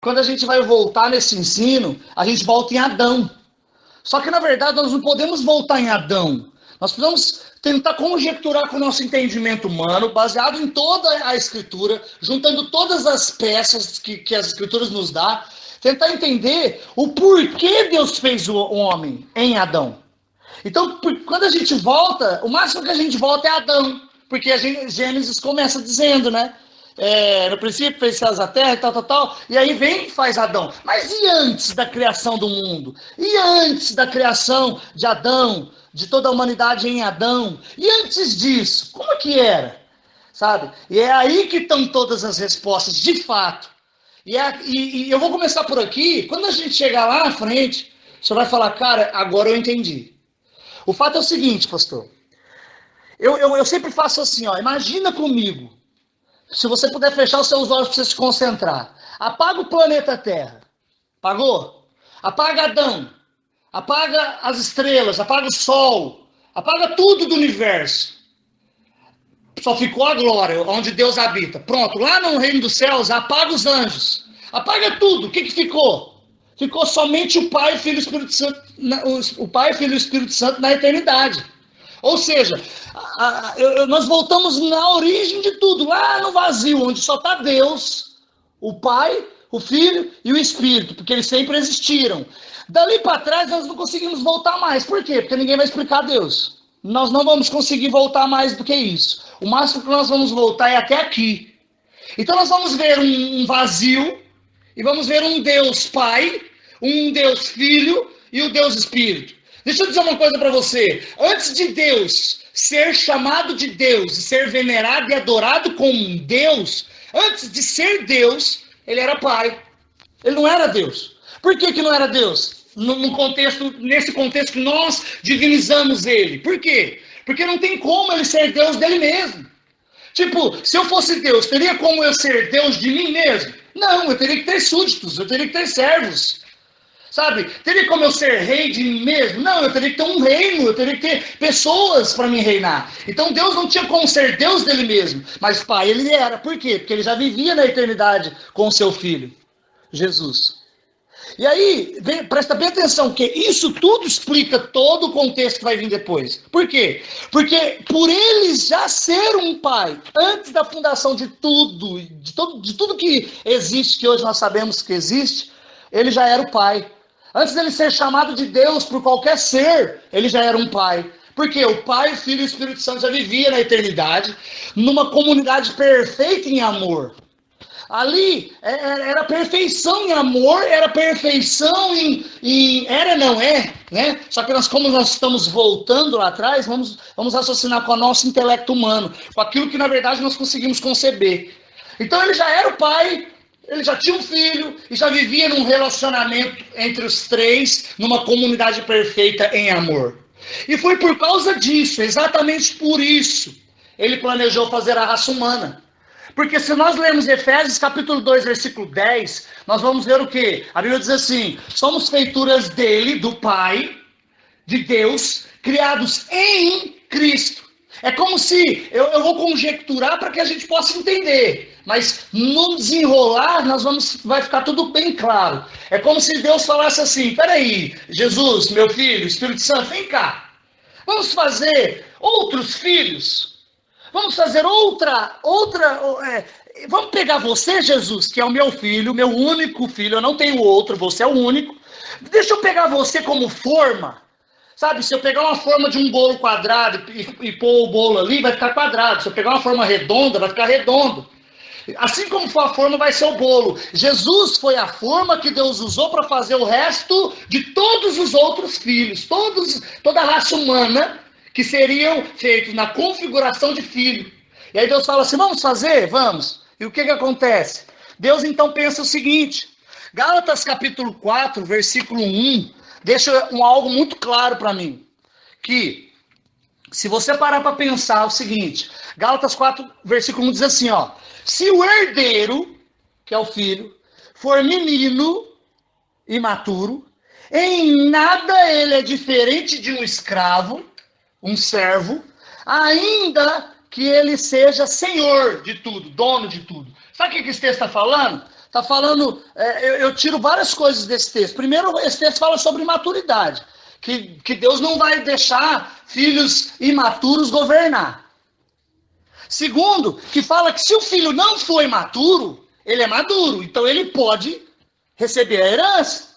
Quando a gente vai voltar nesse ensino, a gente volta em Adão. Só que, na verdade, nós não podemos voltar em Adão. Nós precisamos tentar conjecturar com o nosso entendimento humano, baseado em toda a Escritura, juntando todas as peças que as Escrituras nos dão, tentar entender o porquê Deus fez o homem em Adão. Então, quando a gente volta, o máximo que a gente volta é Adão, porque a Gênesis começa dizendo, né? No princípio fez céus a terra e tal, e aí vem e faz Adão. Mas e antes da criação do mundo? E antes da criação de Adão, de toda a humanidade em Adão? E antes disso, como que era? Sabe? E é aí que estão todas as respostas, de fato. E eu vou começar por aqui, quando a gente chegar lá na frente, você vai falar, cara, agora eu entendi. O fato é o seguinte, pastor, eu sempre faço assim, ó, imagina comigo, se você puder fechar os seus olhos para você se concentrar. Apaga o planeta Terra. Apagou? Apaga Adão. Apaga as estrelas. Apaga o Sol. Apaga tudo do universo. Só ficou a glória, onde Deus habita. Pronto, lá no reino dos céus, apaga os anjos. Apaga tudo. O que ficou? Ficou somente o Pai, o Filho e o Espírito Santo. O Pai, o Filho e o Espírito Santo na eternidade. Ou seja, nós voltamos na origem de tudo, lá no vazio, onde só está Deus, o Pai, o Filho e o Espírito, porque eles sempre existiram. Dali para trás nós não conseguimos voltar mais. Por quê? Porque ninguém vai explicar Deus. Nós não vamos conseguir voltar mais do que isso. O máximo que nós vamos voltar é até aqui. Então nós vamos ver um vazio e vamos ver um Deus Pai, um Deus Filho e o Deus Espírito. Deixa eu dizer uma coisa para você. Antes de Deus ser chamado de Deus e ser venerado e adorado como um Deus, antes de ser Deus, ele era Pai. Ele não era Deus. Por que não era Deus? Nesse contexto que nós divinizamos ele. Por quê? Porque não tem como ele ser Deus dele mesmo. Tipo, se eu fosse Deus, teria como eu ser Deus de mim mesmo? Não, eu teria que ter súditos, eu teria que ter servos. Sabe? Teria como eu ser rei de mim mesmo? Não, eu teria que ter um reino, eu teria que ter pessoas para me reinar. Então Deus não tinha como ser Deus dele mesmo, mas Pai ele era. Por quê? Porque ele já vivia na eternidade com o seu Filho, Jesus. E aí, presta bem atenção, que isso tudo explica todo o contexto que vai vir depois. Por quê? Porque por ele já ser um pai, antes da fundação de tudo, de tudo que existe, que hoje nós sabemos que existe, ele já era o pai. Antes dele ser chamado de Deus por qualquer ser, ele já era um pai. Porque o Pai, o Filho e o Espírito Santo já vivia na eternidade, numa comunidade perfeita em amor. Ali era perfeição em amor, era perfeição era, não é, né? Só que como nós estamos voltando lá atrás, vamos raciocinar com o nosso intelecto humano, com aquilo que na verdade nós conseguimos conceber. Então ele já era o pai, ele já tinha um filho e já vivia num relacionamento entre os três, numa comunidade perfeita em amor. E foi por causa disso, exatamente por isso, ele planejou fazer a raça humana. Porque se nós lermos Efésios capítulo 2, versículo 10, nós vamos ver o quê? A Bíblia diz assim, somos feituras dele, do Pai, de Deus, criados em Cristo. É como se, eu vou conjecturar para que a gente possa entender, mas no desenrolar vai ficar tudo bem claro. É como se Deus falasse assim, peraí, Jesus, meu filho, Espírito Santo, vem cá. Vamos fazer outros filhos? Vamos fazer vamos pegar você, Jesus, que é o meu filho, meu único filho, eu não tenho outro, você é o único. Deixa eu pegar você como forma. Sabe, se eu pegar uma forma de um bolo quadrado e pôr o bolo ali, vai ficar quadrado. Se eu pegar uma forma redonda, vai ficar redondo. Assim como for a forma, vai ser o bolo. Jesus foi a forma que Deus usou para fazer o resto de todos os outros filhos. Toda a raça humana que seriam feitos na configuração de filho. E aí Deus fala assim, vamos fazer? Vamos. E o que acontece? Deus então pensa o seguinte, Gálatas capítulo 4, versículo 1, deixa algo muito claro para mim, que se você parar para pensar o seguinte, Gálatas 4, versículo 1 diz assim, ó, se o herdeiro, que é o filho, for menino, imaturo, em nada ele é diferente de um escravo, um servo, ainda que ele seja senhor de tudo, dono de tudo. Sabe o que esse texto está falando? Está falando, eu tiro várias coisas desse texto. Primeiro, esse texto fala sobre maturidade, que Deus não vai deixar filhos imaturos governar. Segundo, que fala que se o filho não for imaturo, ele é maduro, então ele pode receber a herança.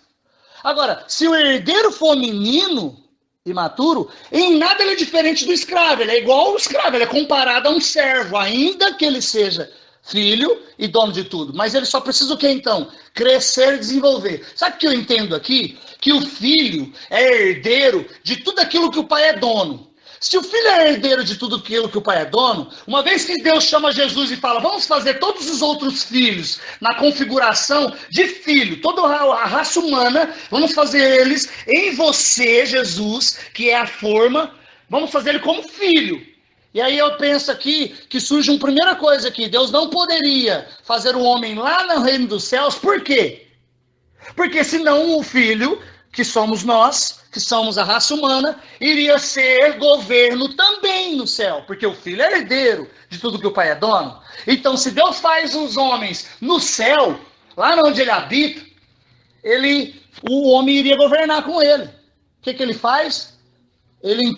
Agora, se o herdeiro for menino, imaturo, em nada ele é diferente do escravo, ele é igual ao escravo, ele é comparado a um servo, ainda que ele seja filho e dono de tudo. Mas ele só precisa o quê, então? Crescer e desenvolver. Sabe o que eu entendo aqui? Que o filho é herdeiro de tudo aquilo que o pai é dono. Se o filho é herdeiro de tudo aquilo que o pai é dono, uma vez que Deus chama Jesus e fala, vamos fazer todos os outros filhos na configuração de filho, toda a raça humana, vamos fazer eles em você, Jesus, que é a forma, vamos fazer ele como filho. E aí eu penso aqui que surge uma primeira coisa aqui, Deus não poderia fazer o homem lá no reino dos céus, por quê? Porque senão o filho, que somos nós, que somos a raça humana, iria ser governo também no céu, porque o filho é herdeiro de tudo que o pai é dono. Então, se Deus faz os homens no céu, lá onde ele habita, o homem iria governar com ele. O que ele faz? Ele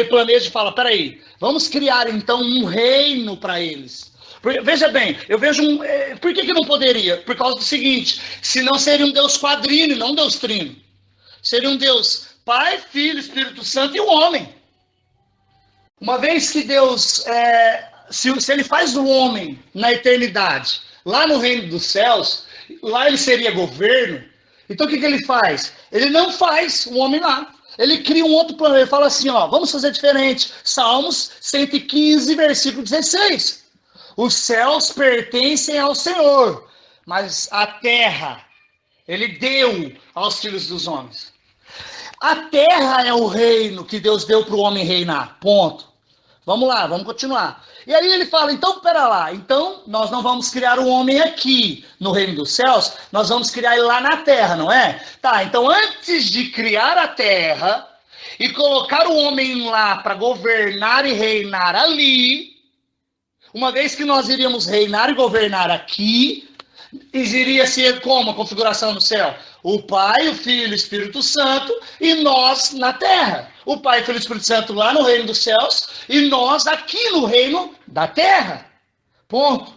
planeja e fala, peraí, vamos criar então um reino para eles. Veja bem, eu vejo por que não poderia? Por causa do seguinte, senão seria um Deus quadrino, não um Deus trino. Seria um Deus Pai, Filho, Espírito Santo e o homem. Uma vez que Deus, se ele faz o homem na eternidade, lá no reino dos céus, lá ele seria governo, então o que ele faz? Ele não faz o homem lá. Ele cria um outro plano, ele fala assim, ó, vamos fazer diferente. Salmos 115, versículo 16. Os céus pertencem ao Senhor, mas a terra ele deu aos filhos dos homens. A terra é o reino que Deus deu para o homem reinar, ponto. Vamos lá, vamos continuar. E aí ele fala, então, pera lá, então nós não vamos criar o homem aqui no reino dos céus, nós vamos criar ele lá na terra, não é? Tá, então antes de criar a terra e colocar o homem lá para governar e reinar ali, uma vez que nós iríamos reinar e governar aqui, iria ser como a configuração no céu? O Pai, o Filho e o Espírito Santo e nós na terra. O Pai, o Filho e o Espírito Santo lá no reino dos céus e nós aqui no reino da terra. Ponto.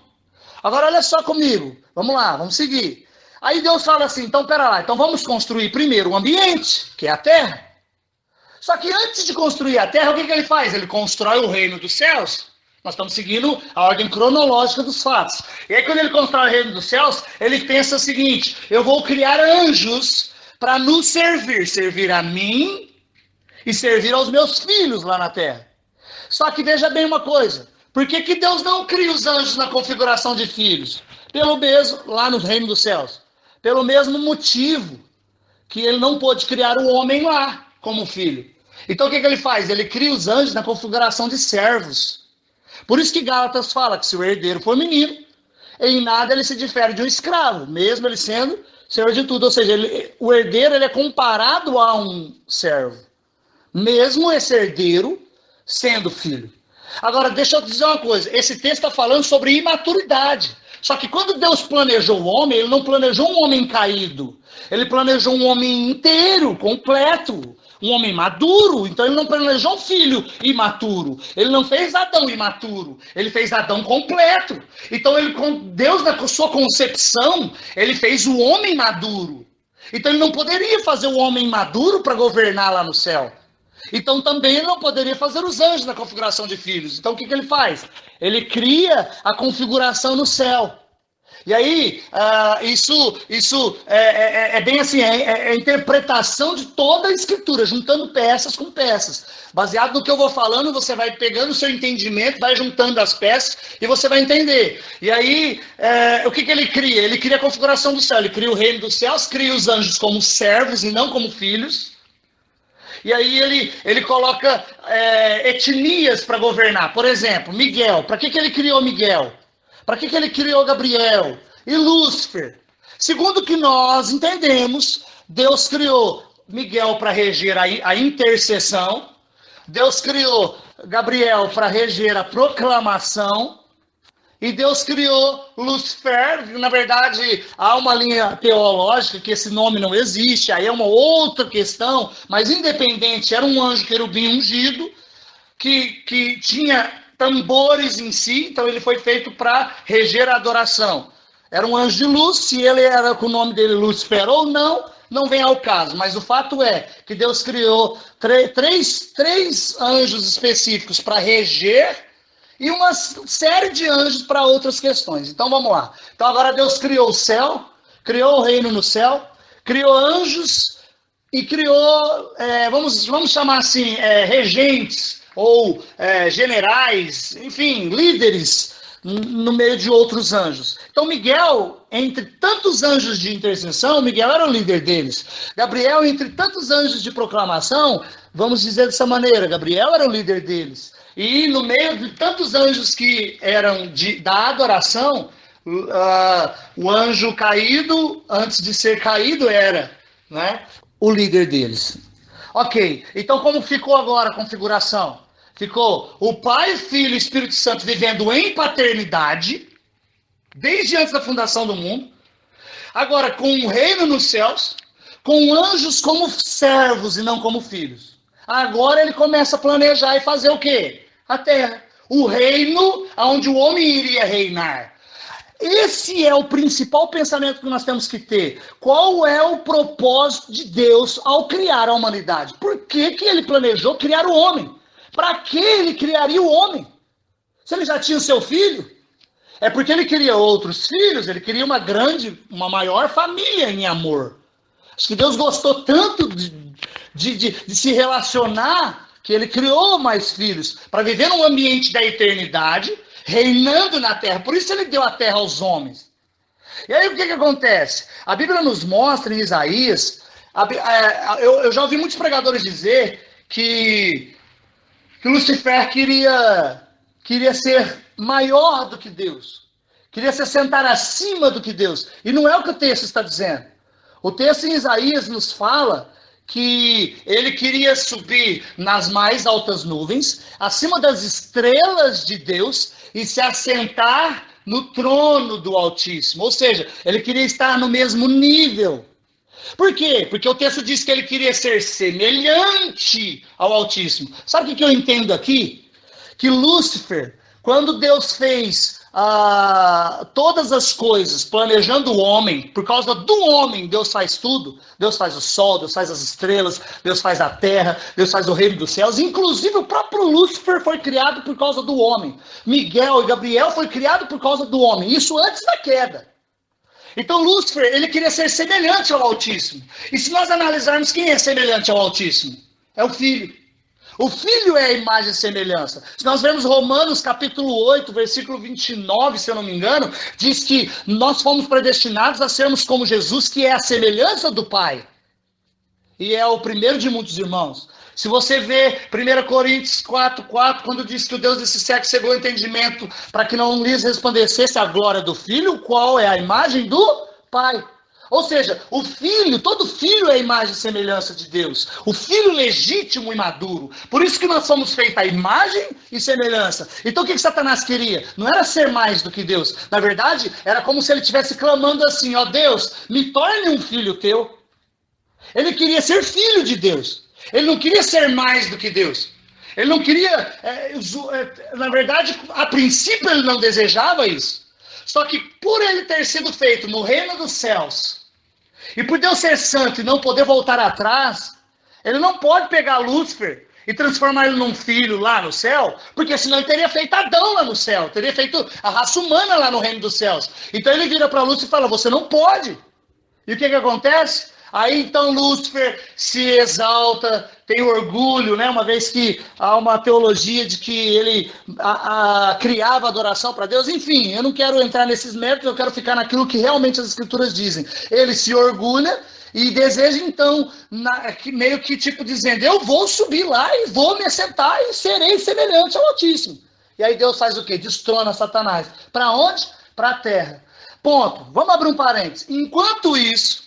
Agora olha só comigo. Vamos lá, vamos seguir. Aí Deus fala assim, então pera lá, então vamos construir primeiro o ambiente, que é a terra. Só que antes de construir a terra, o que ele faz? Ele constrói o reino dos céus. Nós estamos seguindo a ordem cronológica dos fatos. E aí, quando ele constrói o reino dos céus, ele pensa o seguinte, eu vou criar anjos para nos servir a mim e servir aos meus filhos lá na terra. Só que veja bem uma coisa, por que Deus não cria os anjos na configuração de filhos? Pelo mesmo, lá no reino dos céus, pelo mesmo motivo que ele não pôde criar o homem lá como filho. Então o que ele faz? Ele cria os anjos na configuração de servos. Por isso que Gálatas fala que se o herdeiro for menino, em nada ele se difere de um escravo, mesmo ele sendo senhor de tudo. Ou seja, o herdeiro ele é comparado a um servo, mesmo esse herdeiro sendo filho. Agora, deixa eu te dizer uma coisa, esse texto está falando sobre imaturidade. Só que quando Deus planejou o homem, ele não planejou um homem caído, ele planejou um homem inteiro, completo. Um homem maduro, então ele não planejou um filho imaturo. Ele não fez Adão imaturo. Ele fez Adão completo. Então Deus, na sua concepção, ele fez o homem maduro. Então ele não poderia fazer o homem maduro para governar lá no céu. Então também ele não poderia fazer os anjos na configuração de filhos. Então o que ele faz? Ele cria a configuração no céu. E aí, isso é bem assim, é a interpretação de toda a escritura, juntando peças com peças. Baseado no que eu vou falando, você vai pegando o seu entendimento, vai juntando as peças e você vai entender. E aí, o que ele cria? Ele cria a configuração do céu, ele cria o reino dos céus, cria os anjos como servos e não como filhos. E aí ele coloca etnias para governar. Por exemplo, Miguel. Para que ele criou Miguel? Para que ele criou Gabriel e Lúcifer? Segundo o que nós entendemos, Deus criou Miguel para reger a intercessão, Deus criou Gabriel para reger a proclamação, E Deus criou Lúcifer. Na verdade, há uma linha teológica que esse nome não existe, aí é uma outra questão, mas independente, era um anjo querubim ungido, que tinha tambores em si, então ele foi feito para reger a adoração. Era um anjo de luz, se ele era com o nome dele Lúcifer ou não, não vem ao caso, mas o fato é que Deus criou três anjos específicos para reger e uma série de anjos para outras questões. Então vamos lá. Então agora Deus criou o céu, criou o reino no céu, criou anjos e criou, vamos chamar assim, regentes ou generais, enfim, líderes no meio de outros anjos. Então Miguel, entre tantos anjos de intercessão, Miguel era o líder deles. Gabriel, entre tantos anjos de proclamação, vamos dizer dessa maneira, Gabriel era o líder deles. E no meio de tantos anjos que eram da adoração, o anjo caído, antes de ser caído, era, né, o líder deles. Ok, então como ficou agora a configuração? Ficou o Pai, Filho e Espírito Santo vivendo em paternidade, desde antes da fundação do mundo. Agora, com o reino nos céus, com anjos como servos e não como filhos. Agora ele começa a planejar e fazer o quê? A terra. O reino onde o homem iria reinar. Esse é o principal pensamento que nós temos que ter. Qual é o propósito de Deus ao criar a humanidade? Por que ele planejou criar o homem? Para que ele criaria o homem? Se ele já tinha o seu filho, é porque ele queria outros filhos, ele queria uma maior família em amor. Acho que Deus gostou tanto de se relacionar que ele criou mais filhos para viver num ambiente da eternidade, reinando na terra. Por isso ele deu a terra aos homens. E aí o que acontece? A Bíblia nos mostra em Isaías, eu já ouvi muitos pregadores dizer que Lúcifer queria ser maior do que Deus. Queria se sentar acima do que Deus. E não é o que o texto está dizendo. O texto em Isaías nos fala que ele queria subir nas mais altas nuvens, acima das estrelas de Deus, e se assentar no trono do Altíssimo. Ou seja, ele queria estar no mesmo nível. Por quê? Porque o texto diz que ele queria ser semelhante ao Altíssimo. Sabe o que eu entendo aqui? Que Lúcifer, quando Deus fez todas as coisas, planejando o homem, por causa do homem, Deus faz tudo. Deus faz o sol, Deus faz as estrelas, Deus faz a terra, Deus faz o reino dos céus. Inclusive o próprio Lúcifer foi criado por causa do homem. Miguel e Gabriel foi criado por causa do homem. Isso antes da queda. Então Lúcifer, ele queria ser semelhante ao Altíssimo. E se nós analisarmos quem é semelhante ao Altíssimo? É o Filho. O Filho é a imagem e semelhança. Se nós vemos Romanos capítulo 8, versículo 29, se eu não me engano, diz que nós fomos predestinados a sermos como Jesus, que é a semelhança do Pai. E é o primeiro de muitos irmãos. Se você vê 1 Coríntios 4:4, quando diz que o Deus desse século cegou o entendimento para que não lhes resplandecesse a glória do Filho, qual é a imagem do Pai. Ou seja, o Filho, todo filho é a imagem e semelhança de Deus. O Filho legítimo e maduro. Por isso que nós somos feitos a imagem e semelhança. Então o que Satanás queria? Não era ser mais do que Deus. Na verdade, era como se ele estivesse clamando assim, ó Deus, me torne um filho teu. Ele queria ser filho de Deus. Ele não queria ser mais do que Deus. Ele não queria, na verdade, a princípio ele não desejava isso. Só que por ele ter sido feito no reino dos céus, e por Deus ser santo e não poder voltar atrás, ele não pode pegar Lúcifer e transformar ele num filho lá no céu, porque senão ele teria feito Adão lá no céu, teria feito a raça humana lá no reino dos céus. Então ele vira para Lúcifer e fala, você não pode. E o que acontece? Aí então Lúcifer se exalta, tem orgulho, né? Uma vez que há uma teologia de que ele criava adoração para Deus. Enfim, eu não quero entrar nesses méritos, eu quero ficar naquilo que realmente as escrituras dizem. Ele se orgulha e deseja então, meio que tipo dizendo, eu vou subir lá e vou me assentar e serei semelhante ao Altíssimo. E aí Deus faz o quê? Destrona Satanás. Para onde? Para a terra. Ponto. Vamos abrir um parênteses. Enquanto isso,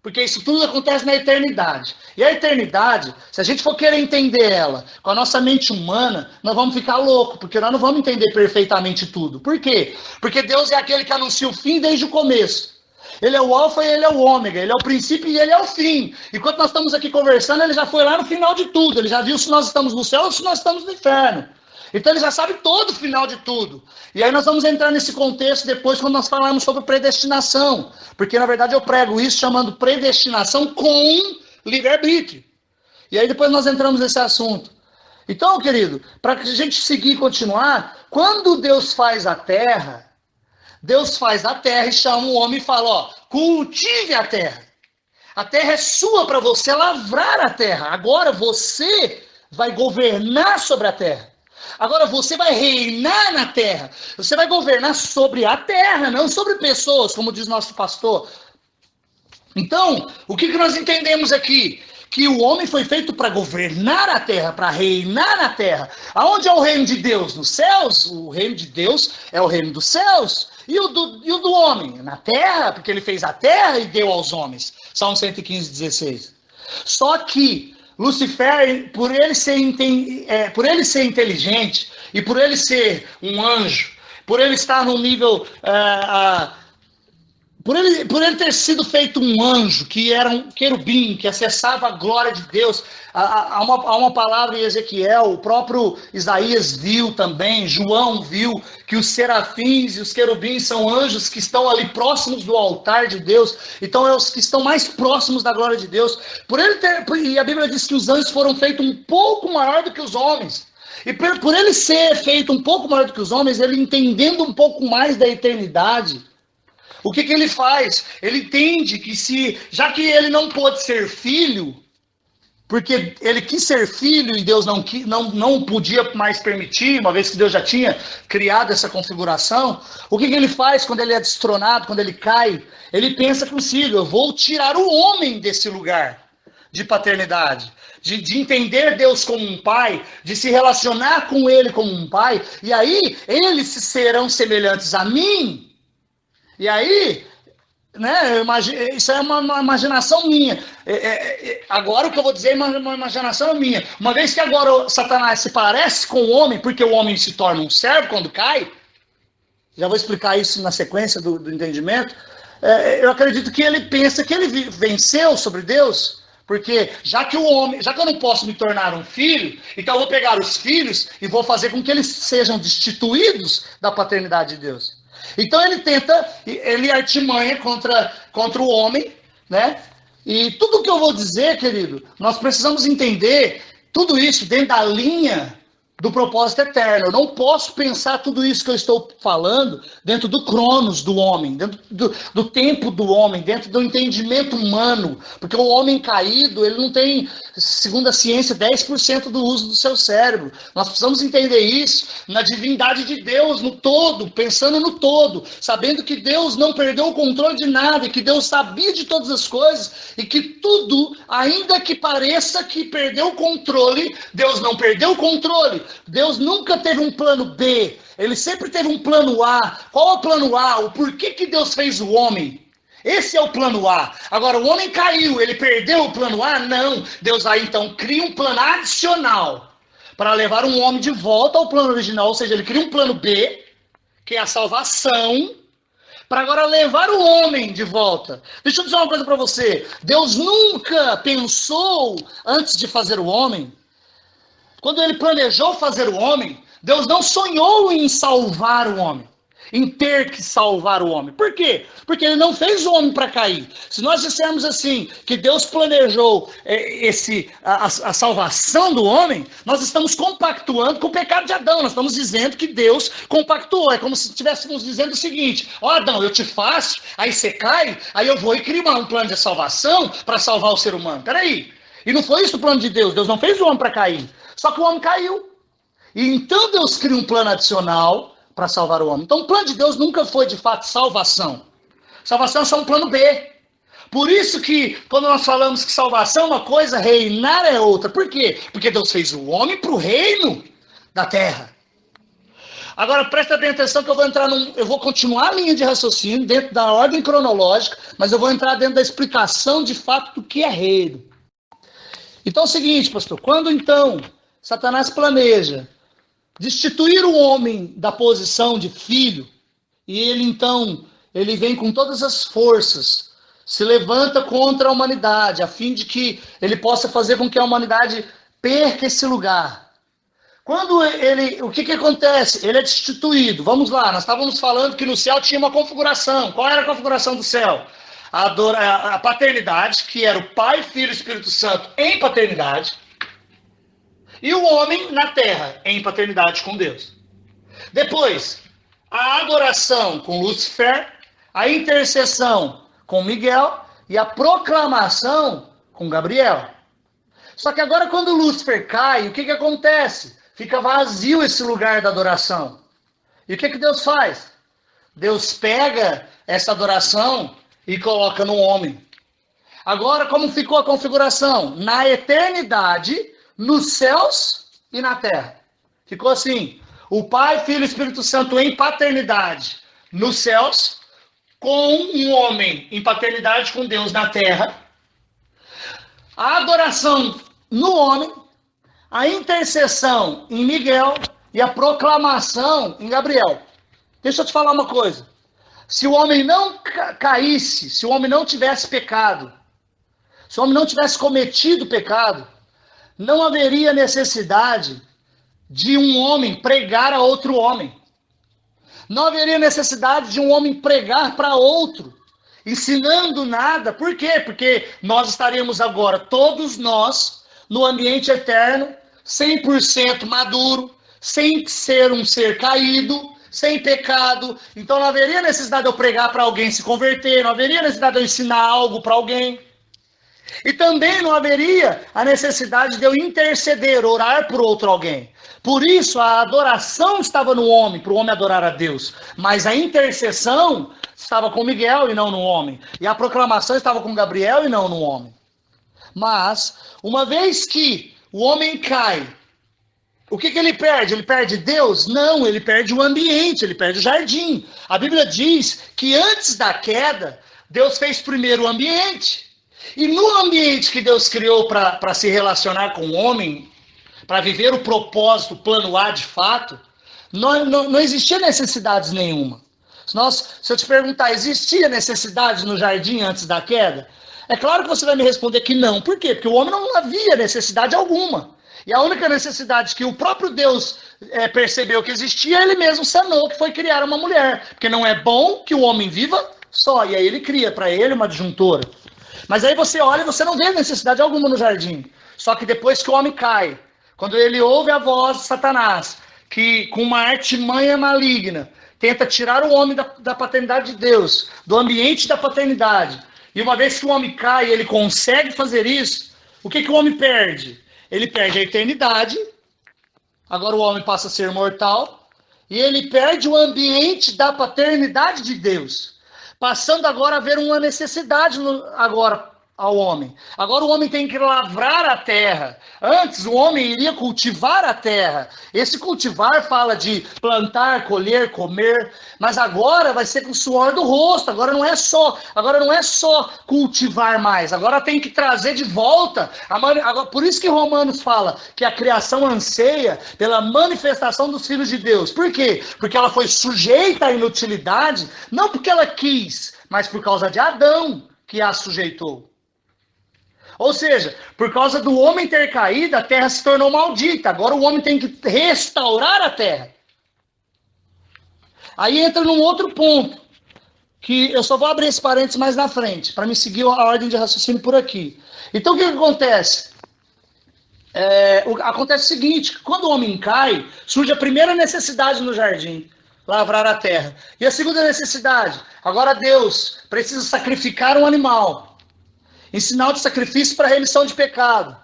Porque isso tudo acontece na eternidade. E a eternidade, se a gente for querer entender ela com a nossa mente humana, nós vamos ficar loucos, porque nós não vamos entender perfeitamente tudo. Por quê? Porque Deus é aquele que anuncia o fim desde o começo. Ele é o alfa e ele é o ômega, ele é o princípio e ele é o fim. Enquanto nós estamos aqui conversando, ele já foi lá no final de tudo. Ele já viu se nós estamos no céu ou se nós estamos no inferno. Então ele já sabe todo o final de tudo. E aí nós vamos entrar nesse contexto depois quando nós falarmos sobre predestinação. Porque na verdade eu prego isso chamando predestinação com livre-arbítrio. E aí depois nós entramos nesse assunto. Então, querido, para que a gente seguir e continuar, quando Deus faz a terra e chama o homem e fala, ó, cultive a terra. A terra é sua para você lavrar a terra. Agora você vai governar sobre a terra. Agora você vai reinar na terra. Você vai governar sobre a terra, não sobre pessoas, como diz nosso pastor. Então, o que nós entendemos aqui? Que o homem foi feito para governar a terra, para reinar na terra. Aonde é o reino de Deus? Nos céus? O reino de Deus é o reino dos céus. E o do homem? Na terra, porque ele fez a terra e deu aos homens. Salmo 115, 16. Só que Lucifer, por ele ser inteligente e por ele ser um anjo, por ele estar num nível... Por ele ter sido feito um anjo, que era um querubim, que acessava a glória de Deus, há uma palavra em Ezequiel, o próprio Isaías viu também, João viu, que os serafins e os querubins são anjos que estão ali próximos do altar de Deus, então é os que estão mais próximos da glória de Deus. E a Bíblia diz que os anjos foram feitos um pouco maior do que os homens. E por ele ser feito um pouco maior do que os homens, ele entendendo um pouco mais da eternidade, o que ele faz? Ele entende que já que ele não pôde ser filho, porque ele quis ser filho e Deus não podia mais permitir, uma vez que Deus já tinha criado essa configuração, o que ele faz quando ele é destronado, quando ele cai? Ele pensa consigo, eu vou tirar o homem desse lugar de paternidade, de entender Deus como um pai, de se relacionar com ele como um pai, e aí eles serão semelhantes a mim. E aí, né, isso é uma imaginação minha. Agora o que eu vou dizer é uma imaginação minha. Uma vez que agora Satanás se parece com o homem, porque o homem se torna um servo quando cai, já vou explicar isso na sequência do entendimento, eu acredito que ele pensa que ele venceu sobre Deus, porque já que eu não posso me tornar um filho, então eu vou pegar os filhos e vou fazer com que eles sejam destituídos da paternidade de Deus. Então ele artimanha contra o homem, né? E tudo que eu vou dizer, querido, nós precisamos entender tudo isso dentro da linha do propósito eterno. Eu não posso pensar tudo isso que eu estou falando dentro do cronos do homem, dentro do tempo do homem, dentro do entendimento humano, porque o homem caído, ele não tem, segundo a ciência, 10% do uso do seu cérebro. Nós precisamos entender isso na divindade de Deus, no todo, pensando no todo, sabendo que Deus não perdeu o controle de nada, e que Deus sabia de todas as coisas, e que tudo, ainda que pareça que perdeu o controle, Deus não perdeu o controle. Deus nunca teve um plano B, ele sempre teve um plano A. Qual é o plano A? O porquê que Deus fez o homem? Esse é o plano A. Agora, o homem caiu, ele perdeu o plano A? Não. Deus aí então cria um plano adicional para levar um homem de volta ao plano original, ou seja, ele cria um plano B, que é a salvação, para agora levar o homem de volta. Deixa eu dizer uma coisa para você. Deus nunca pensou, antes de fazer o homem, quando ele planejou fazer o homem, Deus não sonhou em salvar o homem, em ter que salvar o homem. Por quê? Porque ele não fez o homem para cair. Se nós dissermos assim, que Deus planejou a salvação do homem, nós estamos compactuando com o pecado de Adão. Nós estamos dizendo que Deus compactuou. É como se estivéssemos dizendo o seguinte: ó Adão, eu te faço, aí você cai, aí eu vou e crio um plano de salvação para salvar o ser humano. Peraí. E não foi isso o plano de Deus. Deus não fez o homem para cair. Só que o homem caiu. E então Deus cria um plano adicional para salvar o homem. Então o plano de Deus nunca foi de fato salvação. Salvação é só um plano B. Por isso que quando nós falamos que salvação é uma coisa, reinar é outra. Por quê? Porque Deus fez o homem para o reino da terra. Agora, presta bem atenção que eu vou continuar a linha de raciocínio dentro da ordem cronológica, mas eu vou entrar dentro da explicação de fato do que é reino. Então é o seguinte, pastor, quando então Satanás planeja destituir o homem da posição de filho, e ele vem com todas as forças, se levanta contra a humanidade, a fim de que ele possa fazer com que a humanidade perca esse lugar. O que acontece? Ele é destituído. Vamos lá, nós estávamos falando que no céu tinha uma configuração. Qual era a configuração do céu? A paternidade, que era o Pai, Filho e Espírito Santo em paternidade, e o homem na terra, em paternidade com Deus. Depois, a adoração com Lúcifer, a intercessão com Miguel e a proclamação com Gabriel. Só que agora quando Lúcifer cai, o que acontece? Fica vazio esse lugar da adoração. E o que Deus faz? Deus pega essa adoração e coloca no homem. Agora, como ficou a configuração? Na eternidade, nos céus e na terra. Ficou assim, o Pai, Filho e Espírito Santo em paternidade nos céus, com um homem em paternidade com Deus na terra. A adoração no homem, a intercessão em Miguel e a proclamação em Gabriel. Deixa eu te falar uma coisa. Se o homem não caísse, se o homem não tivesse pecado, se o homem não tivesse cometido pecado, não haveria necessidade de um homem pregar a outro homem. Não haveria necessidade de um homem pregar para outro, ensinando nada. Por quê? Porque nós estaríamos agora, todos nós, no ambiente eterno, 100% maduro, sem ser um ser caído, sem pecado. Então não haveria necessidade de eu pregar para alguém se converter, não haveria necessidade de eu ensinar algo para alguém. E também não haveria a necessidade de eu interceder, orar por outro alguém. Por isso a adoração estava no homem, para o homem adorar a Deus. Mas a intercessão estava com Miguel e não no homem. E a proclamação estava com Gabriel e não no homem. Mas, uma vez que o homem cai, o que ele perde? Ele perde Deus? Não, ele perde o ambiente, ele perde o jardim. A Bíblia diz que antes da queda, Deus fez primeiro o ambiente. E no ambiente que Deus criou para se relacionar com o homem, para viver o propósito, o plano A de fato, não existia necessidades nenhuma. Se eu te perguntar, existia necessidade no jardim antes da queda? É claro que você vai me responder que não. Por quê? Porque o homem não havia necessidade alguma. E a única necessidade que o próprio Deus percebeu que existia, ele mesmo sanou, que foi criar uma mulher. Porque não é bom que o homem viva só. E aí ele cria para ele uma adjuntora. Mas aí você olha e você não vê necessidade alguma no jardim. Só que depois que o homem cai, quando ele ouve a voz de Satanás, que com uma artimanha maligna, tenta tirar o homem da paternidade de Deus, do ambiente da paternidade. E uma vez que o homem cai e ele consegue fazer isso, o que o homem perde? Ele perde a eternidade, agora o homem passa a ser mortal, e ele perde o ambiente da paternidade de Deus. Passando agora a haver uma necessidade agora ao homem. Agora o homem tem que lavrar a terra. Antes o homem iria cultivar a terra. Esse cultivar fala de plantar, colher, comer, mas agora vai ser com o suor do rosto. Agora não é só cultivar mais. Agora tem que trazer de volta. Por isso que Romanos fala que a criação anseia pela manifestação dos filhos de Deus. Por quê? Porque ela foi sujeita à inutilidade, não porque ela quis, mas por causa de Adão que a sujeitou. Ou seja, por causa do homem ter caído, a terra se tornou maldita. Agora o homem tem que restaurar a terra. Aí entra num outro ponto, que eu só vou abrir esse parênteses mais na frente, para me seguir a ordem de raciocínio por aqui. Então o que acontece? Acontece o seguinte, quando o homem cai, surge a primeira necessidade no jardim, lavrar a terra. E a segunda necessidade, agora Deus precisa sacrificar um animal, em sinal de sacrifício para remissão de pecado,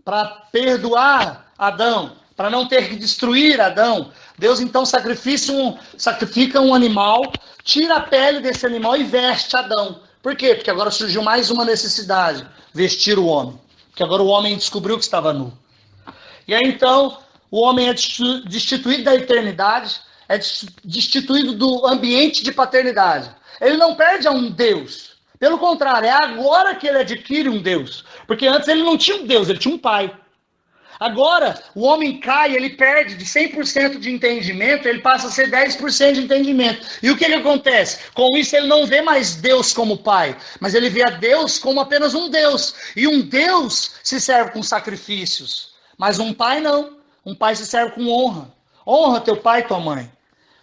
para perdoar Adão, para não ter que destruir Adão. Deus então sacrifica um animal, tira a pele desse animal e veste Adão. Por quê? Porque agora surgiu mais uma necessidade, vestir o homem. Porque agora o homem descobriu que estava nu. E aí então, o homem é destituído da eternidade, é destituído do ambiente de paternidade. Ele não perde a um Deus. Pelo contrário, é agora que ele adquire um Deus. Porque antes ele não tinha um Deus, ele tinha um pai. Agora, o homem cai, ele perde de 100% de entendimento, ele passa a ser 10% de entendimento. E o que acontece? Com isso, ele não vê mais Deus como pai, mas ele vê a Deus como apenas um Deus. E um Deus se serve com sacrifícios, mas um pai não. Um pai se serve com honra. Honra teu pai e tua mãe.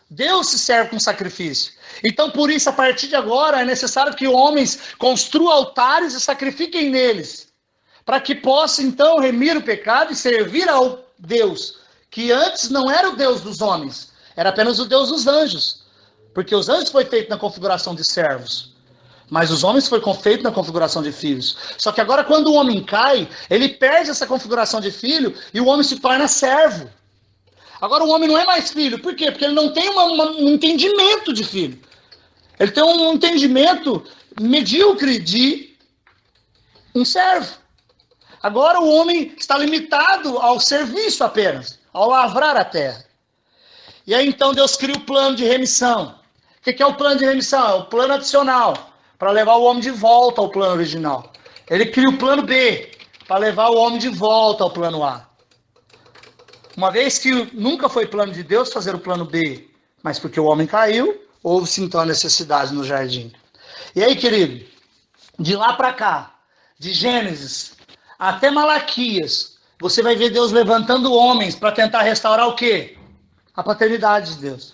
Deus se serve com sacrifício. Então, por isso, a partir de agora, é necessário que homens construam altares e sacrifiquem neles, para que possa, então, remir o pecado e servir ao Deus, que antes não era o Deus dos homens, era apenas o Deus dos anjos. Porque os anjos foi feito na configuração de servos, mas os homens foi feito na configuração de filhos. Só que agora, quando o homem cai, ele perde essa configuração de filho e o homem se torna servo. Agora o homem não é mais filho. Por quê? Porque ele não tem um entendimento de filho. Ele tem um entendimento medíocre de um servo. Agora o homem está limitado ao serviço apenas, ao lavrar a terra. E aí então Deus cria o plano de remissão. O que é o plano de remissão? É o plano adicional, para levar o homem de volta ao plano original. Ele cria o plano B, para levar o homem de volta ao plano A. Uma vez que nunca foi plano de Deus fazer o plano B, mas porque o homem caiu, houve-se então a necessidade no jardim. E aí, querido, de lá para cá, de Gênesis até Malaquias, você vai ver Deus levantando homens para tentar restaurar o quê? A paternidade de Deus.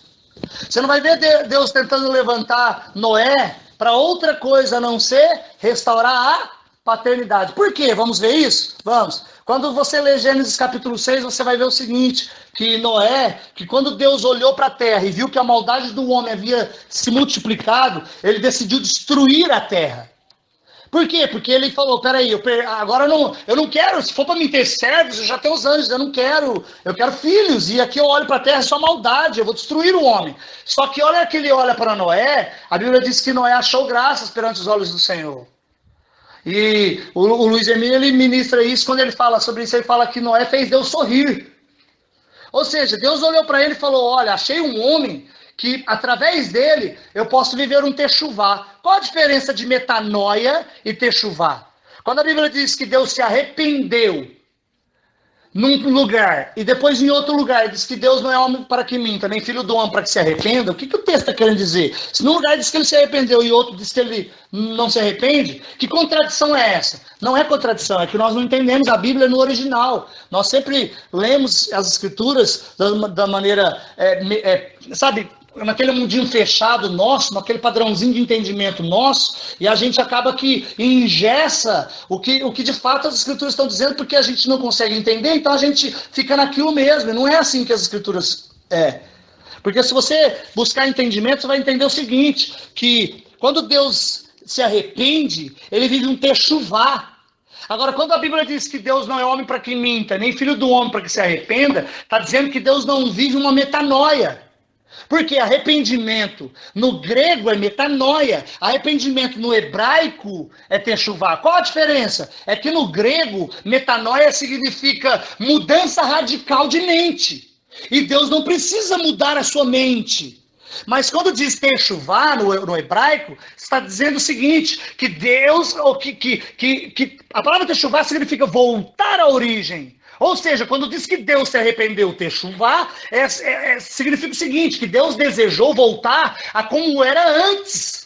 Você não vai ver Deus tentando levantar Noé para outra coisa a não ser restaurar a paternidade. Por quê? Vamos ver isso? Vamos. Quando você lê Gênesis capítulo 6, você vai ver o seguinte, que Noé, que quando Deus olhou para a terra e viu que a maldade do homem havia se multiplicado, ele decidiu destruir a terra. Por quê? Porque ele falou, peraí, agora eu não quero, se for para mim ter servos, eu já tenho os anjos, eu quero filhos, e aqui eu olho para a terra, é só maldade, eu vou destruir o homem. Só que olha que ele olha para Noé, a Bíblia diz que Noé achou graças perante os olhos do Senhor. E o Luiz Emílio, ele ministra isso, quando ele fala sobre isso, ele fala que Noé fez Deus sorrir. Ou seja, Deus olhou para ele e falou, olha, achei um homem que através dele eu posso viver um techuvá. Qual a diferença de metanoia e techuvá? Quando a Bíblia diz que Deus se arrependeu num lugar e depois em outro lugar diz que Deus não é homem para que minta, nem filho do homem para que se arrependa, o que o texto está querendo dizer? Se num lugar diz que ele se arrependeu e outro diz que ele não se arrepende, que contradição é essa? Não é contradição, é que nós não entendemos a Bíblia no original. Nós sempre lemos as escrituras da maneira, sabe, naquele mundinho fechado nosso, naquele padrãozinho de entendimento nosso, e a gente acaba que engessa o que de fato as escrituras estão dizendo, porque a gente não consegue entender, então a gente fica naquilo mesmo, e não é assim que as escrituras Porque se você buscar entendimento, você vai entender o seguinte, que quando Deus se arrepende, ele vive um techuvá. Agora, quando a Bíblia diz que Deus não é homem para que minta, nem filho do homem para que se arrependa, está dizendo que Deus não vive uma metanoia. Porque arrependimento no grego é metanoia, arrependimento no hebraico é techuvá. Qual a diferença? É que no grego, metanoia significa mudança radical de mente. E Deus não precisa mudar a sua mente. Mas quando diz techuvá no hebraico, está dizendo o seguinte, que Deus, ou que a palavra techuvá significa voltar à origem. Ou seja, quando diz que Deus se arrependeu, techuvá, significa o seguinte, que Deus desejou voltar a como era antes.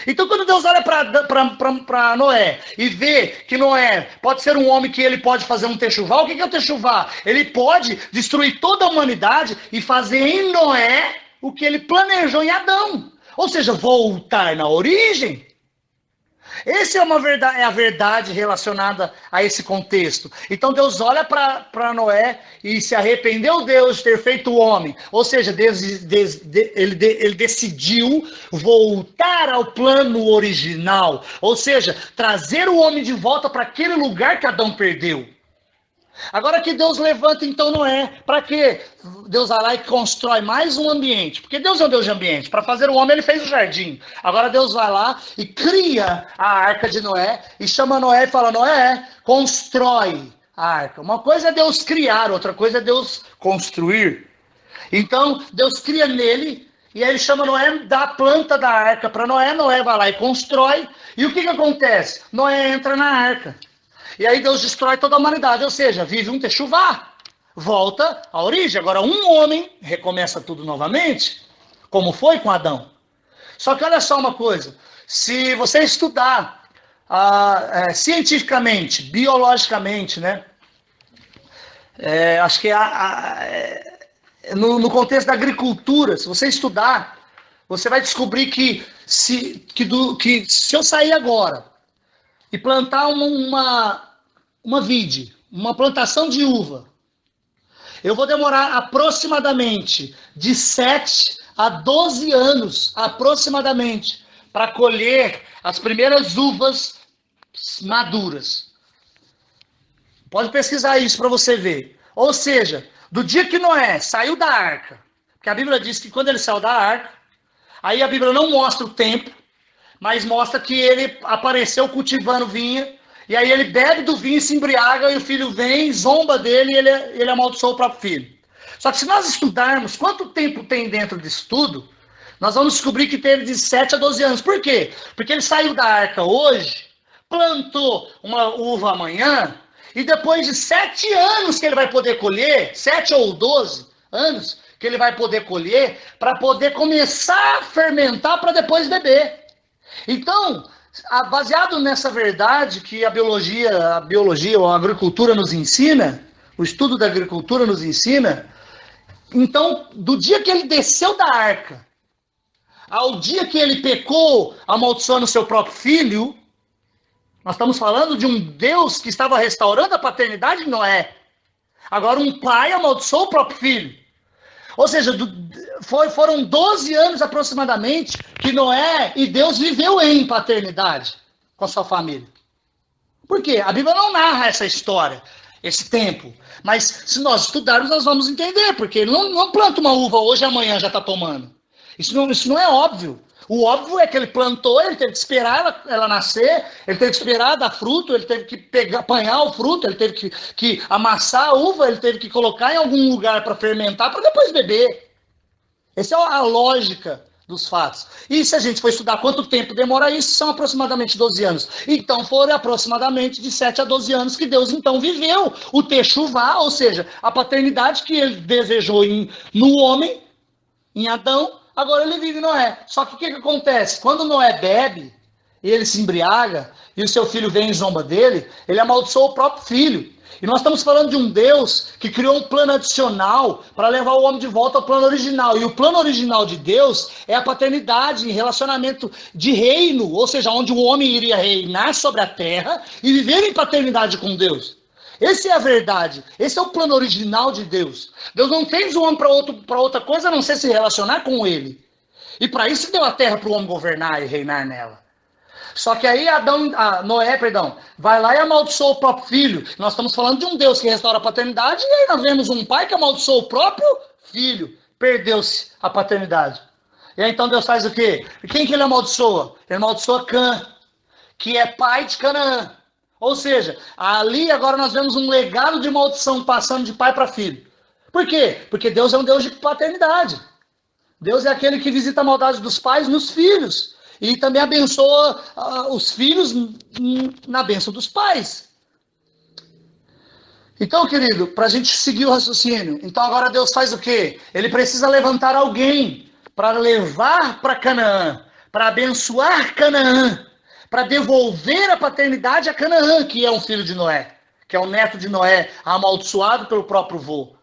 Então, quando Deus olha para Noé e vê que Noé pode ser um homem que ele pode fazer um techuvá, o que é o techuvá? Ele pode destruir toda a humanidade e fazer em Noé o que ele planejou em Adão. Ou seja, voltar na origem. Essa é a verdade relacionada a esse contexto. Então Deus olha para Noé e se arrependeu Deus de ter feito o homem. Ou seja, ele decidiu voltar ao plano original. Ou seja, trazer o homem de volta para aquele lugar que Adão perdeu. Agora que Deus levanta então Noé, para quê? Deus vai lá e constrói mais um ambiente, porque Deus é um Deus de ambiente, para fazer o homem ele fez o jardim, agora Deus vai lá e cria a arca de Noé, e chama Noé e fala, Noé, constrói a arca. Uma coisa é Deus criar, outra coisa é Deus construir. Então, Deus cria nele, e aí ele chama Noé da planta da arca para Noé. Noé vai lá e constrói. E o que acontece? Noé entra na arca. E aí Deus destrói toda a humanidade, ou seja, vive um techuvá. Volta à origem. Agora, um homem recomeça tudo novamente, como foi com Adão. Só que olha só uma coisa, se você estudar cientificamente, biologicamente, né? Acho que no contexto da agricultura, se você estudar, você vai descobrir que se eu sair agora e plantar uma vide, uma plantação de uva, eu vou demorar aproximadamente de 7 a 12 anos, aproximadamente, para colher as primeiras uvas maduras. Pode pesquisar isso para você ver. Ou seja, do dia que Noé saiu da arca, porque a Bíblia diz que quando ele saiu da arca, aí a Bíblia não mostra o tempo, mas mostra que ele apareceu cultivando vinha, e aí ele bebe do vinho, se embriaga, e o filho vem, zomba dele, e ele amaldiçoa o próprio filho. Só que se nós estudarmos quanto tempo tem dentro disso tudo, nós vamos descobrir que teve de 7 a 12 anos. Por quê? Porque ele saiu da arca hoje, plantou uma uva amanhã, e depois de 7 anos que ele vai poder colher, 7 ou 12 anos que ele vai poder colher, para poder começar a fermentar para depois beber. Então, baseado nessa verdade que a biologia ou a agricultura nos ensina, o estudo da agricultura nos ensina, então, do dia que ele desceu da arca, ao dia que ele pecou, amaldiçoando seu próprio filho, nós estamos falando de um Deus que estava restaurando a paternidade de Noé. Agora um pai amaldiçoou o próprio filho. Ou seja, foram 12 anos aproximadamente que Noé e Deus viveu em paternidade com a sua família. Por quê? A Bíblia não narra essa história, esse tempo. Mas se nós estudarmos, nós vamos entender. Porque ele não planta uma uva hoje e amanhã já está tomando. Isso não é óbvio. O óbvio é que ele plantou, ele teve que esperar ela nascer, ele teve que esperar dar fruto, ele teve que apanhar o fruto, ele teve que amassar a uva, ele teve que colocar em algum lugar para fermentar, para depois beber. Essa é a lógica dos fatos. E se a gente for estudar quanto tempo demora isso, são aproximadamente 12 anos. Então foram aproximadamente de 7 a 12 anos que Deus então viveu o techuvá, ou seja, a paternidade que ele desejou no homem, em Adão. Agora ele vive Noé. Só que o que acontece? Quando Noé bebe, e ele se embriaga, e o seu filho vem e zomba dele, ele amaldiçoa o próprio filho. E nós estamos falando de um Deus que criou um plano adicional para levar o homem de volta ao plano original. E o plano original de Deus é a paternidade em relacionamento de reino, ou seja, onde o homem iria reinar sobre a terra e viver em paternidade com Deus. Essa é a verdade. Esse é o plano original de Deus. Deus não fez o homem para outra coisa a não ser se relacionar com ele. E para isso deu a terra para o homem governar e reinar nela. Só que aí Noé, vai lá e amaldiçoa o próprio filho. Nós estamos falando de um Deus que restaura a paternidade, e aí nós vemos um pai que amaldiçoou o próprio filho. Perdeu-se a paternidade. E aí então Deus faz o quê? Quem que ele amaldiçoa? Ele amaldiçoa Cã, que é pai de Canaã. Ou seja, ali agora nós vemos um legado de maldição passando de pai para filho. Por quê? Porque Deus é um Deus de paternidade. Deus é aquele que visita a maldade dos pais nos filhos. E também abençoa os filhos na bênção dos pais. Então, querido, para a gente seguir o raciocínio, então agora Deus faz o quê? Ele precisa levantar alguém para levar para Canaã, para abençoar Canaã, para devolver a paternidade a Canaã, que é um filho de Noé, que é o neto de Noé, amaldiçoado pelo próprio vô.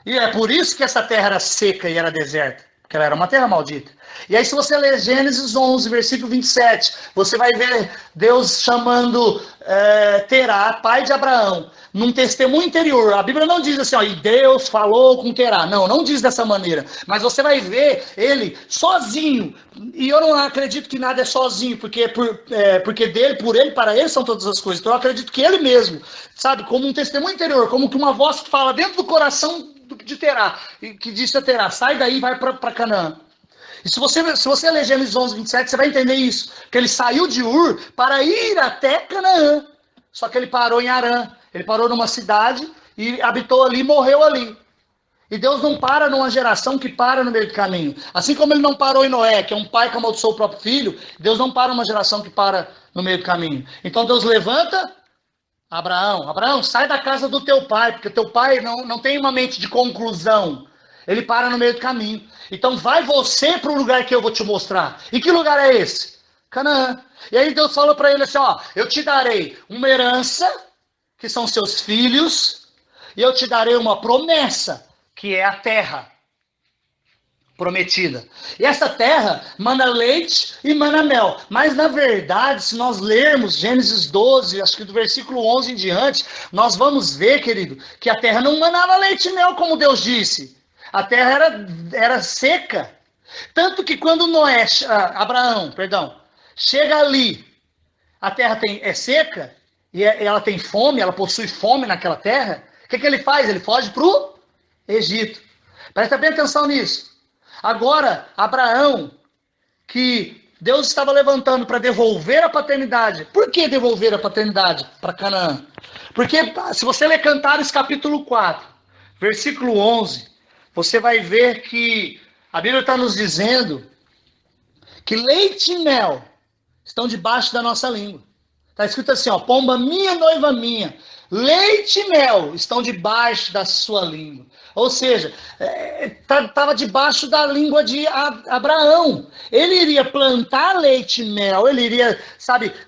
E é por isso que essa terra era seca e era deserta, porque ela era uma terra maldita. E aí se você ler Gênesis 11, versículo 27, você vai ver Deus chamando Terá, pai de Abraão, num testemunho interior. A Bíblia não diz assim, e Deus falou com Terá. Não diz dessa maneira. Mas você vai ver ele sozinho. E eu não acredito que nada é sozinho, porque dele, por ele, para ele são todas as coisas. Então eu acredito que ele mesmo, sabe, como um testemunho interior, como que uma voz que fala dentro do coração de Terá, que disse a Terá, sai daí e vai para Canaã. E se você ler Gênesis 11, 27, você vai entender isso. Que ele saiu de Ur para ir até Canaã. Só que ele parou em Harã. Ele parou numa cidade e habitou ali e morreu ali. E Deus não para numa geração que para no meio do caminho. Assim como ele não parou em Noé, que é um pai que amaldiçoou o próprio filho, Deus não para numa geração que para no meio do caminho. Então Deus levanta Abraão. Abraão, sai da casa do teu pai, porque teu pai não tem uma mente de conclusão. Ele para no meio do caminho. Então vai você para o lugar que eu vou te mostrar. E que lugar é esse? Canaã. E aí Deus falou para ele assim, ó, eu te darei uma herança, que são seus filhos, e eu te darei uma promessa, que é a terra prometida. E essa terra mana leite e mana mel. Mas, na verdade, se nós lermos Gênesis 12, acho que do versículo 11 em diante, nós vamos ver, querido, que a terra não manava leite e mel, como Deus disse. A terra era seca. Tanto que quando Abraão, chega ali, a terra é seca, e ela tem fome, ela possui fome naquela terra, o que ele faz? Ele foge para o Egito. Presta bem atenção nisso. Agora, Abraão, que Deus estava levantando para devolver a paternidade. Por que devolver a paternidade para Canaã? Porque se você ler Cantares capítulo 4, versículo 11, você vai ver que a Bíblia está nos dizendo que leite e mel estão debaixo da nossa língua. Está escrito assim, ó, pomba minha, noiva minha, leite e mel estão debaixo da sua língua. Ou seja, estava debaixo da língua de Abraão. Ele iria plantar leite e mel, ele iria,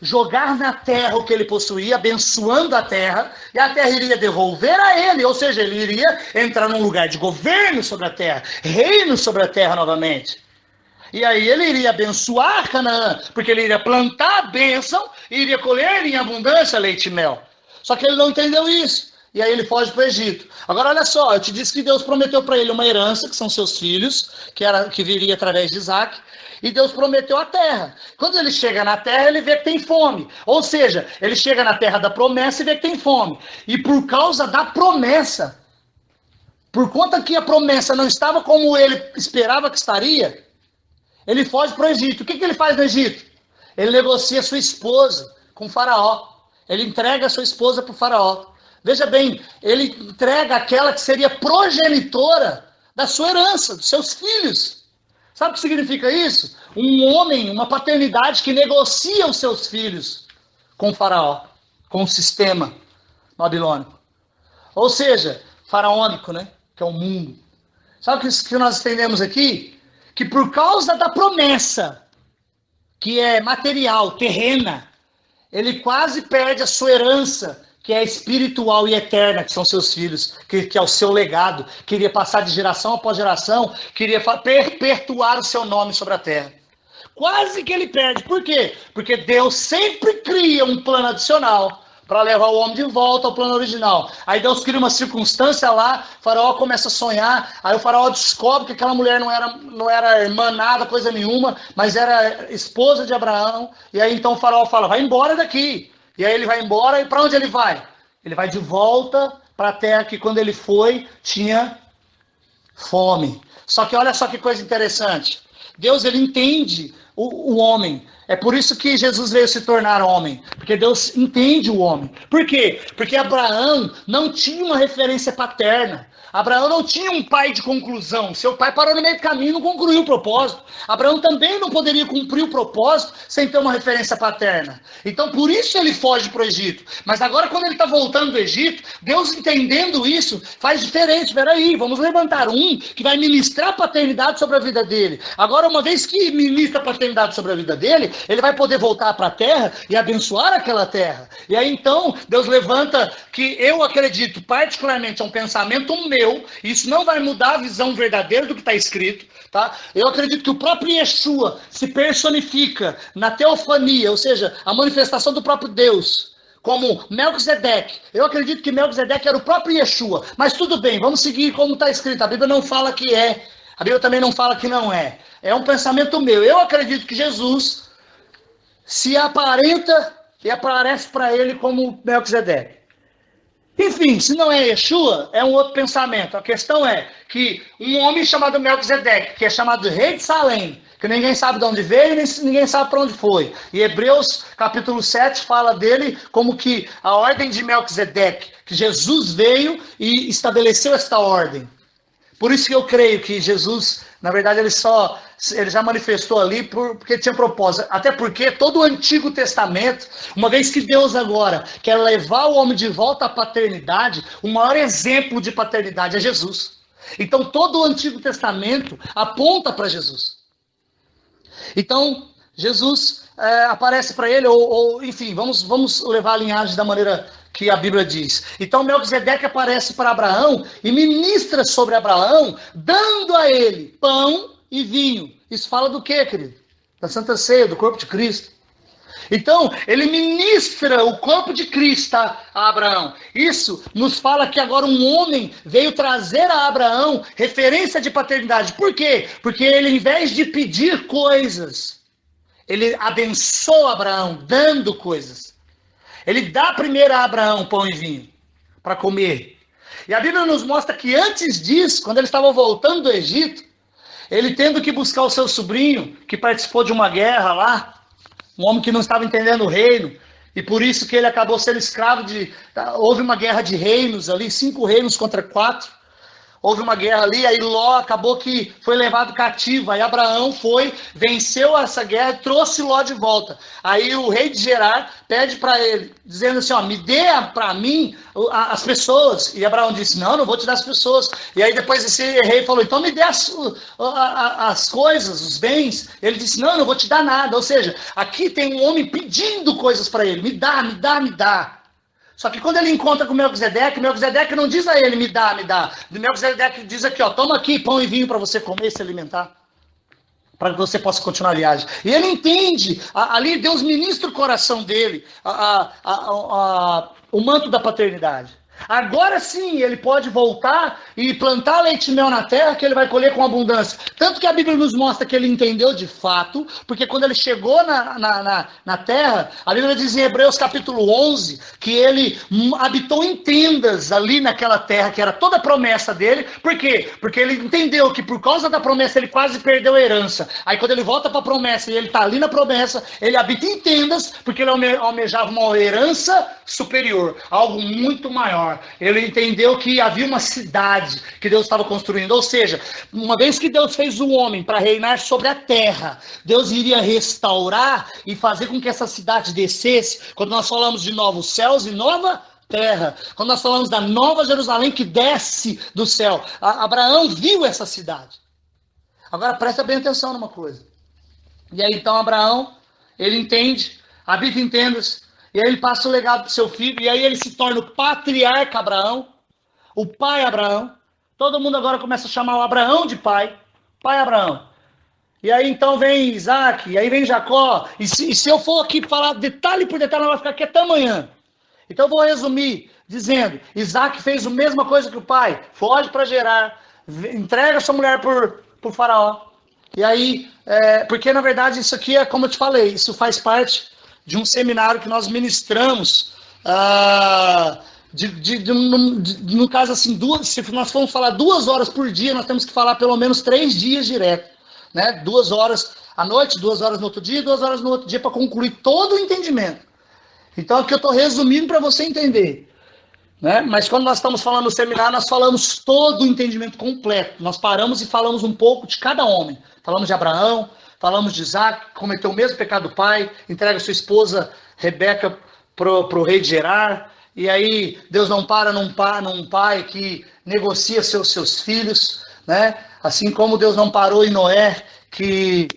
jogar na terra o que ele possuía, abençoando a terra, e a terra iria devolver a ele, ou seja, ele iria entrar num lugar de governo sobre a terra, reino sobre a terra novamente. E aí ele iria abençoar Canaã, porque ele iria plantar a bênção e iria colher em abundância leite e mel. Só que ele não entendeu isso. E aí ele foge para o Egito. Agora olha só, eu te disse que Deus prometeu para ele uma herança, que são seus filhos, que viria através de Isaac, e Deus prometeu a terra. Quando ele chega na terra, ele vê que tem fome. Ou seja, ele chega na terra da promessa e vê que tem fome. E por causa da promessa, por conta que a promessa não estava como ele esperava que estaria, ele foge para o Egito. O que ele faz no Egito? Ele negocia sua esposa com o faraó. Ele entrega a sua esposa para o faraó. Veja bem, ele entrega aquela que seria progenitora da sua herança, dos seus filhos. Sabe o que significa isso? Um homem, uma paternidade que negocia os seus filhos com o faraó, com o sistema babilônico. Ou seja, faraônico, né? Que é o mundo. Sabe o que nós entendemos aqui? Que por causa da promessa, que é material, terrena, ele quase perde a sua herança, que é espiritual e eterna, que são seus filhos, que é o seu legado, queria passar de geração após geração, queria perpetuar o seu nome sobre a terra. Quase que ele perde. Por quê? Porque Deus sempre cria um plano adicional para levar o homem de volta ao plano original. Aí Deus cria uma circunstância lá, o faraó começa a sonhar, aí o faraó descobre que aquela mulher não era irmã nada, coisa nenhuma, mas era esposa de Abraão, e aí então o faraó fala, vai embora daqui. E aí ele vai embora, e para onde ele vai? Ele vai de volta para a terra que quando ele foi, tinha fome. Só que olha só que coisa interessante. Deus, ele entende o homem. É por isso que Jesus veio se tornar homem. Porque Deus entende o homem. Por quê? Porque Abraão não tinha uma referência paterna. Abraão não tinha um pai de conclusão. Seu pai parou no meio do caminho e não concluiu o propósito. Abraão também não poderia cumprir o propósito sem ter uma referência paterna. Então, por isso ele foge para o Egito. Mas agora, quando ele está voltando do Egito, Deus, entendendo isso, faz diferente. Peraí, vamos levantar um que vai ministrar paternidade sobre a vida dele. Agora, uma vez que ministra paternidade sobre a vida dele, ele vai poder voltar para a terra e abençoar aquela terra. E aí, então, Deus levanta que eu acredito, particularmente, é um pensamento meu. Isso não vai mudar a visão verdadeira do que está escrito, tá? Eu acredito que o próprio Yeshua se personifica na teofania, ou seja, a manifestação do próprio Deus, como Melquisedeque. Eu acredito que Melquisedeque era o próprio Yeshua, mas tudo bem, vamos seguir como está escrito. A Bíblia não fala que é, a Bíblia também não fala que não é. É um pensamento meu. Eu acredito que Jesus se aparenta e aparece para ele como Melquisedeque. Enfim, se não é Yeshua, é um outro pensamento. A questão é que um homem chamado Melquisedeque, que é chamado rei de Salém, que ninguém sabe de onde veio, nem ninguém sabe para onde foi. E Hebreus capítulo 7 fala dele como que a ordem de Melquisedeque, que Jesus veio e estabeleceu esta ordem. Por isso que eu creio que Jesus, na verdade, ele já manifestou ali porque tinha propósito. Até porque todo o Antigo Testamento, uma vez que Deus agora quer levar o homem de volta à paternidade, o maior exemplo de paternidade é Jesus. Então todo o Antigo Testamento aponta para Jesus. Então, Jesus aparece para ele, enfim, vamos levar a linhagem da maneira que a Bíblia diz. Então Melquisedeque aparece para Abraão e ministra sobre Abraão, dando a ele pão e vinho. Isso fala do quê, querido? Da Santa Ceia, do corpo de Cristo. Então, ele ministra o corpo de Cristo a Abraão. Isso nos fala que agora um homem veio trazer a Abraão referência de paternidade. Por quê? Porque ele, em vez de pedir coisas, ele abençoa Abraão, dando coisas. Ele dá primeiro a Abraão pão e vinho para comer. E a Bíblia nos mostra que antes disso, quando ele estava voltando do Egito, ele tendo que buscar o seu sobrinho, que participou de uma guerra lá, um homem que não estava entendendo o reino, e por isso que ele acabou sendo escravo houve uma guerra de reinos ali, 5 reinos contra 4. Houve uma guerra ali, aí Ló acabou que foi levado cativo. Aí Abraão venceu essa guerra e trouxe Ló de volta. Aí o rei de Gerar pede para ele, dizendo assim, me dê para mim as pessoas. E Abraão disse, não vou te dar as pessoas. E aí depois esse rei falou, então me dê as coisas, os bens. Ele disse, não vou te dar nada. Ou seja, aqui tem um homem pedindo coisas para ele, me dá, me dá, me dá. Só que quando ele encontra com Melquisedeque não diz a ele, me dá. Melquisedeque diz aqui, toma aqui pão e vinho para você comer e se alimentar. Para que você possa continuar a viagem. E ele entende, ali Deus ministra o coração dele, o manto da paternidade. Agora sim, ele pode voltar e plantar leite e mel na terra que ele vai colher com abundância. Tanto que a Bíblia nos mostra que ele entendeu de fato, porque quando ele chegou na terra, a Bíblia diz em Hebreus capítulo 11, que ele habitou em tendas ali naquela terra, que era toda a promessa dele. Por quê? Porque ele entendeu que por causa da promessa ele quase perdeu a herança. Aí quando ele volta para a promessa e ele está ali na promessa, ele habita em tendas, porque ele almejava uma herança superior, algo muito maior. Ele entendeu que havia uma cidade que Deus estava construindo. Ou seja, uma vez que Deus fez o homem para reinar sobre a terra, Deus iria restaurar e fazer com que essa cidade descesse. Quando nós falamos de novos céus e nova terra, quando nós falamos da nova Jerusalém que desce do céu, Abraão viu essa cidade. Agora presta bem atenção numa coisa. E aí então Abraão, ele entende, habita em tendas. E aí ele passa o legado para o seu filho, e aí ele se torna o patriarca Abraão, o pai Abraão. Todo mundo agora começa a chamar o Abraão de pai Abraão. E aí então vem Isaac, e aí vem Jacó. E se eu for aqui falar detalhe por detalhe, nós vamos ficar aqui até amanhã. Então eu vou resumir dizendo, Isaac fez a mesma coisa que o pai, foge para Gerar, entrega sua mulher por Faraó. E aí, porque na verdade isso aqui é como eu te falei, isso faz parte de um seminário que nós ministramos, no caso assim, se nós formos falar 2 horas por dia, nós temos que falar pelo menos 3 dias direto, né? 2 horas à noite, 2 horas no outro dia, 2 horas no outro dia para concluir todo o entendimento. Então aqui eu estou resumindo para você entender, né? Mas quando nós estamos falando no seminário, nós falamos todo o entendimento completo. Nós paramos e falamos um pouco de cada homem. Falamos de Abraão, falamos de Isaac, que cometeu o mesmo pecado do pai, entrega sua esposa Rebeca pro rei de Gerar, e aí Deus não para num pai que negocia seus filhos, né? Assim como Deus não parou em Noé, que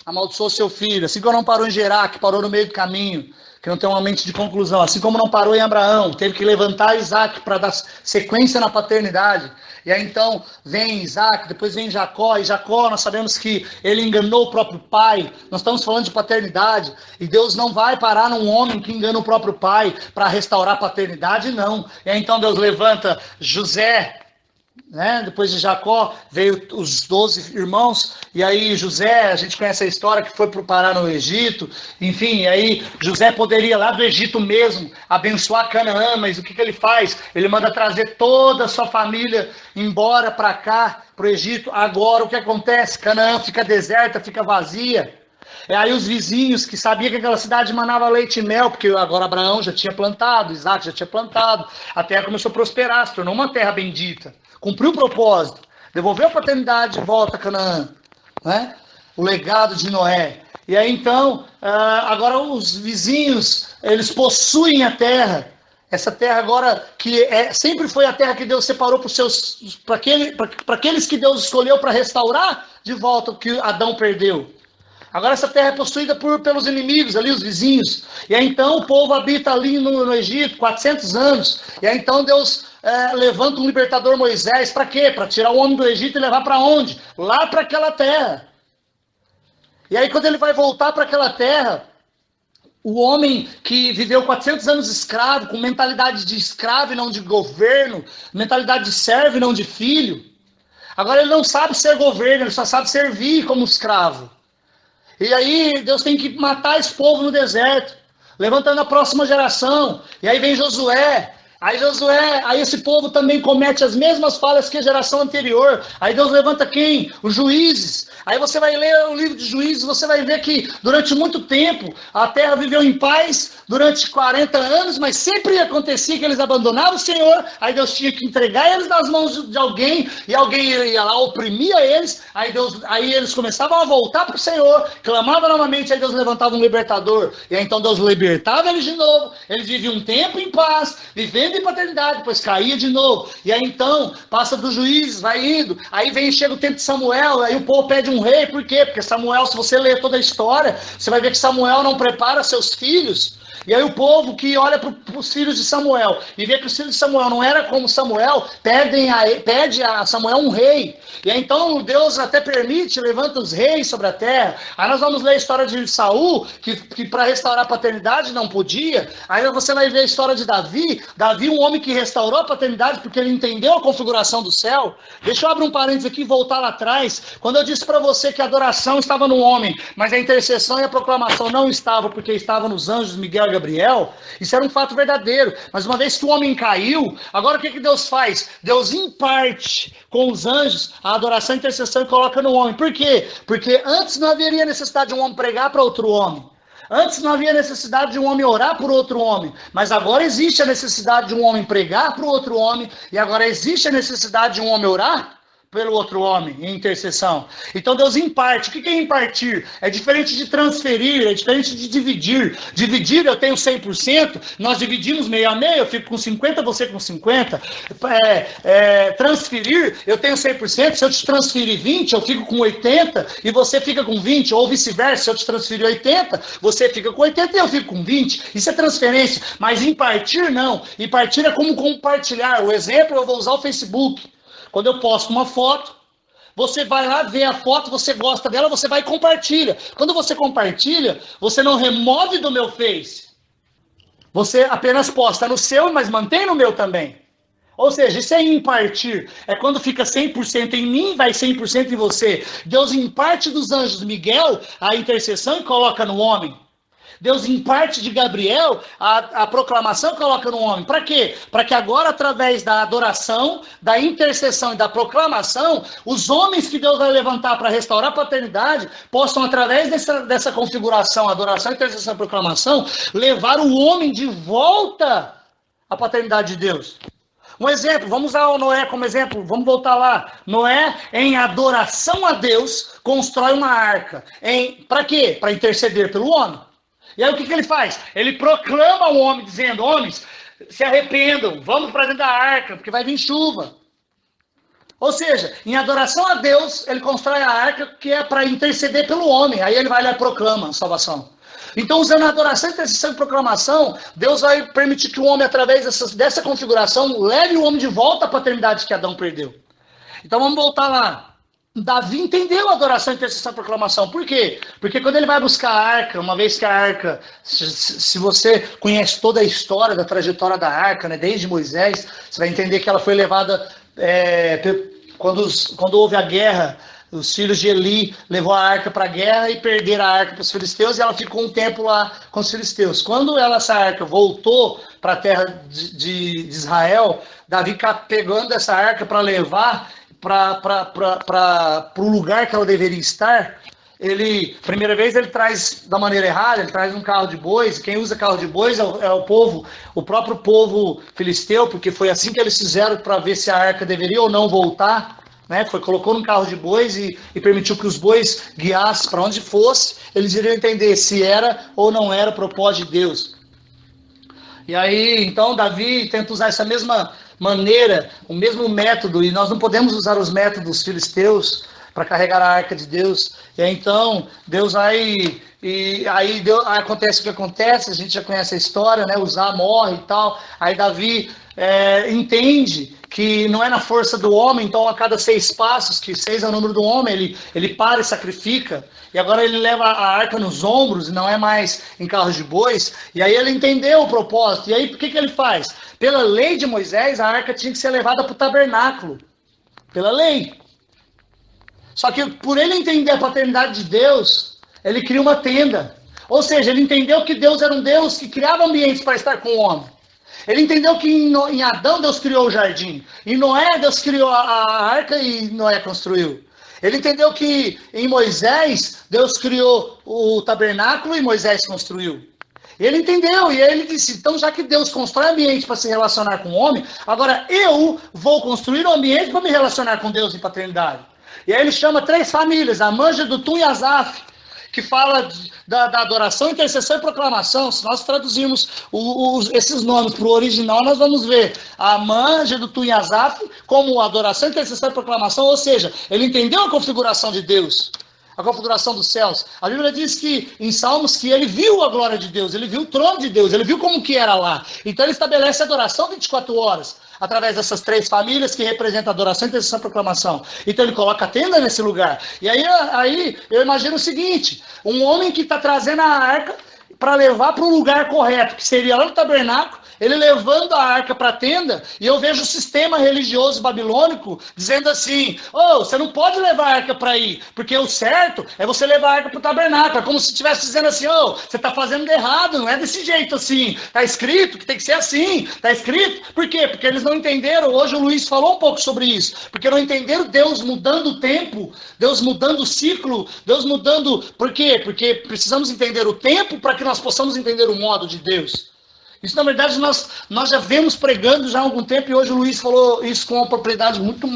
amaldiçoou seu filho, assim como não parou em Gerar, que parou no meio do caminho, que não tem uma mente de conclusão, assim como não parou em Abraão, teve que levantar Isaac para dar sequência na paternidade. E aí então vem Isaac, depois vem Jacó, e Jacó nós sabemos que ele enganou o próprio pai. Nós estamos falando de paternidade, e Deus não vai parar num homem que engana o próprio pai para restaurar a paternidade, não. E aí então Deus levanta José, né? Depois de Jacó veio os 12 irmãos, e aí José, a gente conhece a história que foi parar no Egito, enfim, aí José poderia lá do Egito mesmo abençoar Canaã, mas o que ele faz? Ele manda trazer toda a sua família embora para cá, para o Egito. Agora o que acontece? Canaã fica deserta, fica vazia. E aí os vizinhos que sabiam que aquela cidade manava leite e mel, porque agora Abraão já tinha plantado, Isaac já tinha plantado, a terra começou a prosperar, se tornou uma terra bendita, cumpriu o propósito. devolveu a paternidade de volta a Canaã, né? O legado de Noé. E aí então, agora os vizinhos, eles possuem a terra. Essa terra agora, que sempre foi a terra que Deus separou para aqueles que Deus escolheu para restaurar de volta o que Adão perdeu. Agora essa terra é possuída pelos inimigos ali, os vizinhos. E aí então o povo habita ali no Egito, 400 anos. E aí então Deus levanta um libertador, Moisés, para quê? Para tirar o homem do Egito e levar para onde? Lá para aquela terra. E aí quando ele vai voltar para aquela terra, o homem que viveu 400 anos escravo, com mentalidade de escravo e não de governo, mentalidade de servo e não de filho, agora ele não sabe ser governo, ele só sabe servir como escravo. E aí Deus tem que matar esse povo no deserto, levantando a próxima geração. E aí vem Josué. Aí esse povo também comete as mesmas falhas que a geração anterior. Aí Deus levanta quem? Os juízes. Aí você vai ler o livro de Juízes, você vai ver que durante muito tempo a terra viveu em paz, durante 40 anos, mas sempre acontecia que eles abandonavam o Senhor, aí Deus tinha que entregar eles nas mãos de alguém, e alguém ia lá, oprimia eles, aí eles começavam a voltar para o Senhor, clamavam novamente, aí Deus levantava um libertador, e aí então Deus libertava eles de novo, eles viviam um tempo em paz, vivendo em paternidade, depois caía de novo, e aí então passa dos juízes, vai indo, aí chega o tempo de Samuel, aí o povo pede um rei, por quê? Porque Samuel, se você ler toda a história, você vai ver que Samuel não prepara seus filhos. E aí o povo que olha para os filhos de Samuel e vê que os filhos de Samuel não eram como Samuel, pede a Samuel um rei. E aí então Deus até permite, levanta os reis sobre a terra. Aí nós vamos ler a história de Saul, que para restaurar a paternidade não podia. Aí você vai ver a história de Davi. Davi, um homem que restaurou a paternidade porque ele entendeu a configuração do céu. Deixa eu abrir um parênteses aqui e voltar lá atrás. Quando eu disse para você que a adoração estava no homem, mas a intercessão e a proclamação não estavam porque estavam nos anjos Miguel e Gabriel, isso era um fato verdadeiro, mas uma vez que o homem caiu, agora o que Deus faz? Deus imparte com os anjos a adoração e a intercessão e coloca no homem. Por quê? Porque antes não haveria necessidade de um homem pregar para outro homem, antes não havia necessidade de um homem orar por outro homem, mas agora existe a necessidade de um homem pregar para o outro homem, e agora existe a necessidade de um homem orar pelo outro homem, em intercessão. Então Deus imparte. O que é impartir? É diferente de transferir, é diferente de dividir. Dividir, eu tenho 100%, nós dividimos meio a meio, eu fico com 50, você com 50. Transferir, eu tenho 100%, se eu te transferir 20, eu fico com 80 e você fica com 20, ou vice-versa, se eu te transferir 80, você fica com 80 e eu fico com 20. Isso é transferência, mas impartir não. Impartir é como compartilhar. O exemplo, eu vou usar o Facebook. Quando eu posto uma foto, você vai lá ver a foto, você gosta dela, você vai e compartilha. Quando você compartilha, você não remove do meu Face. Você apenas posta no seu, mas mantém no meu também. Ou seja, isso é impartir. É quando fica 100% em mim, vai 100% em você. Deus imparte dos anjos Miguel a intercessão e coloca no homem. Deus imparte de Gabriel a proclamação e coloca no homem. Para quê? Para que agora, através da adoração, da intercessão e da proclamação, os homens que Deus vai levantar para restaurar a paternidade, possam, através dessa configuração, adoração, intercessão e proclamação, levar o homem de volta à paternidade de Deus. Um exemplo, vamos usar o Noé como exemplo, vamos voltar lá. Noé, em adoração a Deus, constrói uma arca. Para quê? Para interceder pelo homem. E aí o que ele faz? Ele proclama ao homem, dizendo, homens, se arrependam, vamos para dentro da arca, porque vai vir chuva. Ou seja, em adoração a Deus, ele constrói a arca que é para interceder pelo homem. Aí ele vai lá e proclama a salvação. Então, usando a adoração, intercessão e proclamação, Deus vai permitir que o homem, através dessa configuração, leve o homem de volta à paternidade que Adão perdeu. Então, vamos voltar lá. Davi entendeu a adoração, intercessão e proclamação. Por quê? Porque quando ele vai buscar a arca, uma vez que a arca, se você conhece toda a história da trajetória da arca, né, desde Moisés, você vai entender que ela foi levada, quando houve a guerra, os filhos de Eli levou a arca para a guerra e perderam a arca para os filisteus, e ela ficou um tempo lá com os filisteus. Quando essa arca voltou para a terra de Israel, Davi pegando essa arca para levar para o lugar que ela deveria estar, primeira vez ele traz da maneira errada, ele traz um carro de bois. Quem usa carro de bois é o próprio povo filisteu, porque foi assim que eles fizeram para ver se a arca deveria ou não voltar né, colocou num carro de bois e permitiu que os bois guiassem para onde fosse, eles iriam entender se era ou não era o propósito de Deus. E aí, então, Davi tenta usar essa mesma maneira, o mesmo método, e nós não podemos usar os métodos filisteus para carregar a arca de Deus. E aí, então, Deus vai... E aí acontece o que acontece, a gente já conhece a história, né? Uzá morre e tal. Aí Davi entende que não é na força do homem, então a cada 6 passos, que 6 é o número do homem, ele para e sacrifica. E agora ele leva a arca nos ombros, e não é mais em carros de bois. E aí ele entendeu o propósito. E aí o que ele faz? Pela lei de Moisés, a arca tinha que ser levada para o tabernáculo. Pela lei. Só que por ele entender a paternidade de Deus, ele cria uma tenda. Ou seja, ele entendeu que Deus era um Deus que criava ambientes para estar com o homem. Ele entendeu que em Adão Deus criou o jardim. Em Noé Deus criou a arca e Noé construiu. Ele entendeu que em Moisés Deus criou o tabernáculo e Moisés construiu. Ele entendeu e ele disse, então já que Deus constrói ambiente para se relacionar com o homem, agora eu vou construir um ambiente para me relacionar com Deus em paternidade. E aí ele chama 3 famílias, Amã, Jedutum e Asaf, que fala da adoração, intercessão e proclamação. Se nós traduzirmos esses nomes para o original, nós vamos ver Amã, Jedutum e Asaf como adoração, intercessão e proclamação, ou seja, ele entendeu a configuração de Deus, a configuração dos céus. A Bíblia diz que, em Salmos, que ele viu a glória de Deus, ele viu o trono de Deus, ele viu como que era lá. Então ele estabelece a adoração 24 horas, através dessas 3 famílias que representam a adoração, intercessão e proclamação. Então ele coloca a tenda nesse lugar. E aí eu imagino o seguinte, um homem que está trazendo a arca para levar para o lugar correto, que seria lá no tabernáculo, ele levando a arca para a tenda, e eu vejo o sistema religioso babilônico dizendo assim, você não pode levar a arca para aí, porque o certo é você levar a arca para o tabernáculo, é como se estivesse dizendo assim, você está fazendo errado, não é desse jeito assim, está escrito que tem que ser assim, está escrito, por quê? Porque eles não entenderam, hoje o Luiz falou um pouco sobre isso, porque não entenderam Deus mudando o tempo, Deus mudando o ciclo, Deus mudando, por quê? Porque precisamos entender o tempo para que nós possamos entender o modo de Deus. Isso, na verdade, nós já vemos pregando já há algum tempo, e hoje o Luiz falou isso com uma propriedade muito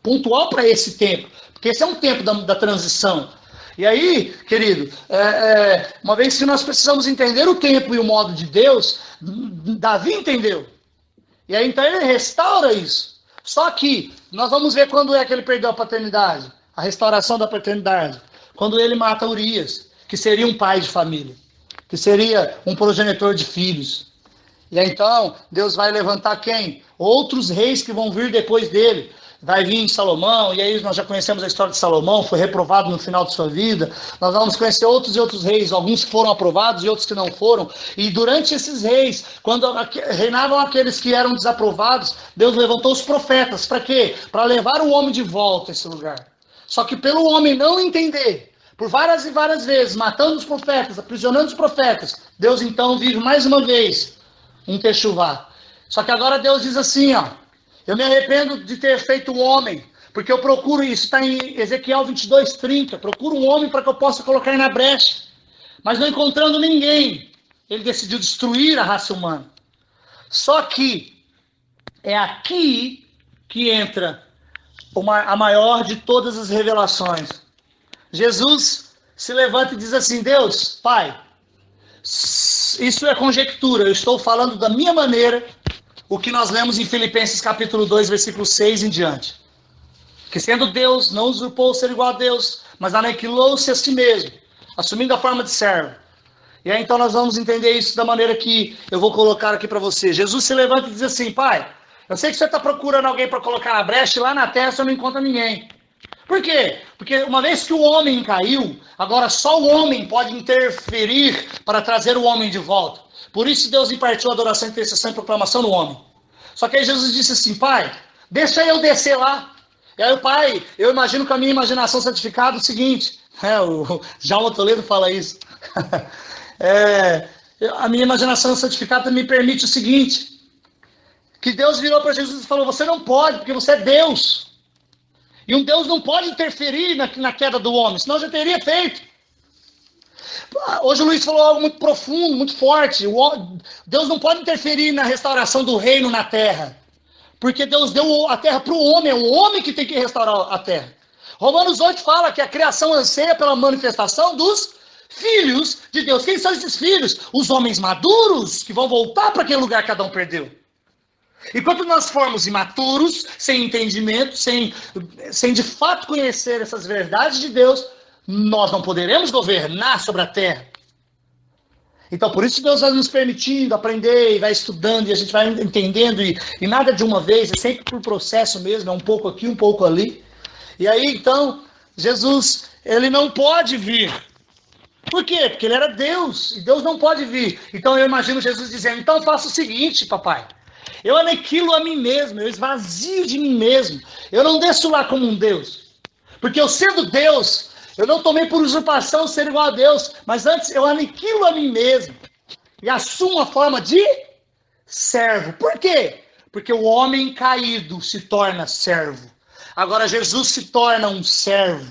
pontual para esse tempo, porque esse é um tempo da transição. E aí, querido, uma vez que nós precisamos entender o tempo e o modo de Deus, Davi entendeu. E aí, então, ele restaura isso. Só que nós vamos ver quando é que ele perdeu a paternidade, a restauração da paternidade. Quando ele mata Urias, que seria um pai de família, que seria um progenitor de filhos. E aí, então, Deus vai levantar quem? Outros reis que vão vir depois dele. Vai vir Salomão, e aí nós já conhecemos a história de Salomão, foi reprovado no final de sua vida. Nós vamos conhecer outros e outros reis, alguns que foram aprovados e outros que não foram. E durante esses reis, quando reinavam aqueles que eram desaprovados, Deus levantou os profetas. Para quê? Para levar o homem de volta a esse lugar. Só que pelo homem não entender, por várias e várias vezes, matando os profetas, aprisionando os profetas, Deus então vive mais uma vez um techuvá. Só que agora Deus diz assim, eu me arrependo de ter feito um homem, porque eu procuro isso, está em Ezequiel 22:30, procuro um homem para que eu possa colocar na brecha, mas não encontrando ninguém, ele decidiu destruir a raça humana. Só que é aqui que entra a maior de todas as revelações. Jesus se levanta e diz assim, Deus, Pai, isso é conjectura, eu estou falando da minha maneira, o que nós lemos em Filipenses capítulo 2, versículo 6 em diante. Que sendo Deus, não usurpou o ser igual a Deus, mas aniquilou-se a si mesmo, assumindo a forma de servo. E aí então nós vamos entender isso da maneira que eu vou colocar aqui para você. Jesus se levanta e diz assim, Pai, eu sei que você está procurando alguém para colocar na brecha, e lá na terra você não encontra ninguém. Por quê? Porque uma vez que o homem caiu, agora só o homem pode interferir para trazer o homem de volta. Por isso Deus impartiu a adoração, intercessão e proclamação no homem. Só que aí Jesus disse assim, Pai, deixa eu descer lá. E aí o Pai, eu imagino com a minha imaginação santificada o seguinte, o Djalma Toledo fala isso, a minha imaginação santificada me permite o seguinte, que Deus virou para Jesus e falou, você não pode, porque você é Deus. E um Deus não pode interferir na queda do homem, senão já teria feito. Hoje o Luiz falou algo muito profundo, muito forte. Deus não pode interferir na restauração do reino na terra. Porque Deus deu a terra para o homem, é o homem que tem que restaurar a terra. Romanos 8 fala que a criação anseia pela manifestação dos filhos de Deus. Quem são esses filhos? Os homens maduros, que vão voltar para aquele lugar que Adão perdeu. Enquanto nós formos imaturos, sem entendimento, sem de fato conhecer essas verdades de Deus, nós não poderemos governar sobre a terra. Então, por isso Deus vai nos permitindo aprender e vai estudando, e a gente vai entendendo, e nada de uma vez, é sempre por processo mesmo, é um pouco aqui, um pouco ali. E aí, então, Jesus, ele não pode vir. Por quê? Porque ele era Deus, e Deus não pode vir. Então, eu imagino Jesus dizendo, então faça o seguinte, papai, eu aniquilo a mim mesmo, eu esvazio de mim mesmo, eu não desço lá como um Deus. Porque eu sendo Deus, eu não tomei por usurpação ser igual a Deus, mas antes eu aniquilo a mim mesmo e assumo a forma de servo. Por quê? Porque o homem caído se torna servo. Agora Jesus se torna um servo.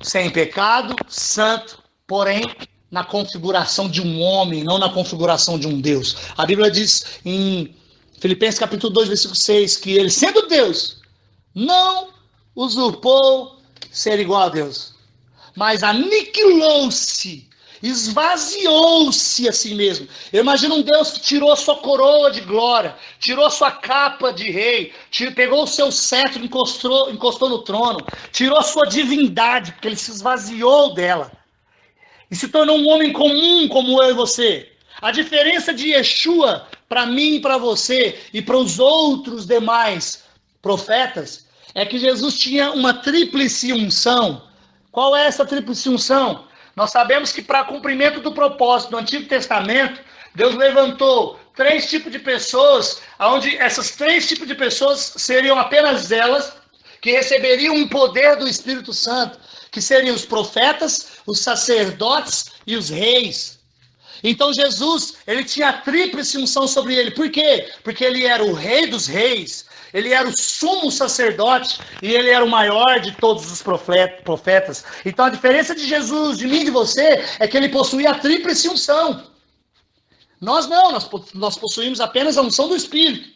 Sem pecado, santo, porém na configuração de um homem, não na configuração de um Deus. A Bíblia diz em Filipenses capítulo 2, versículo 6, que ele, sendo Deus, não usurpou ser igual a Deus, mas aniquilou-se, esvaziou-se a si mesmo. Eu imagino um Deus que tirou a sua coroa de glória, tirou a sua capa de rei, pegou o seu cetro, encostou no trono, tirou a sua divindade, porque ele se esvaziou dela, e se tornou um homem comum como eu e você. A diferença de Yeshua para mim e para você e para os outros demais profetas é que Jesus tinha uma tríplice unção. Qual é essa tríplice unção? Nós sabemos que para cumprimento do propósito do Antigo Testamento, Deus levantou 3 tipos de pessoas, onde essas 3 tipos de pessoas seriam apenas elas que receberiam um poder do Espírito Santo, que seriam os profetas, os sacerdotes e os reis. Então Jesus, ele tinha a tríplice unção sobre ele. Por quê? Porque ele era o rei dos reis, ele era o sumo sacerdote e ele era o maior de todos os profetas. Então a diferença de Jesus, de mim e de você, é que ele possuía a tríplice unção. Nós não, nós possuímos apenas a unção do Espírito.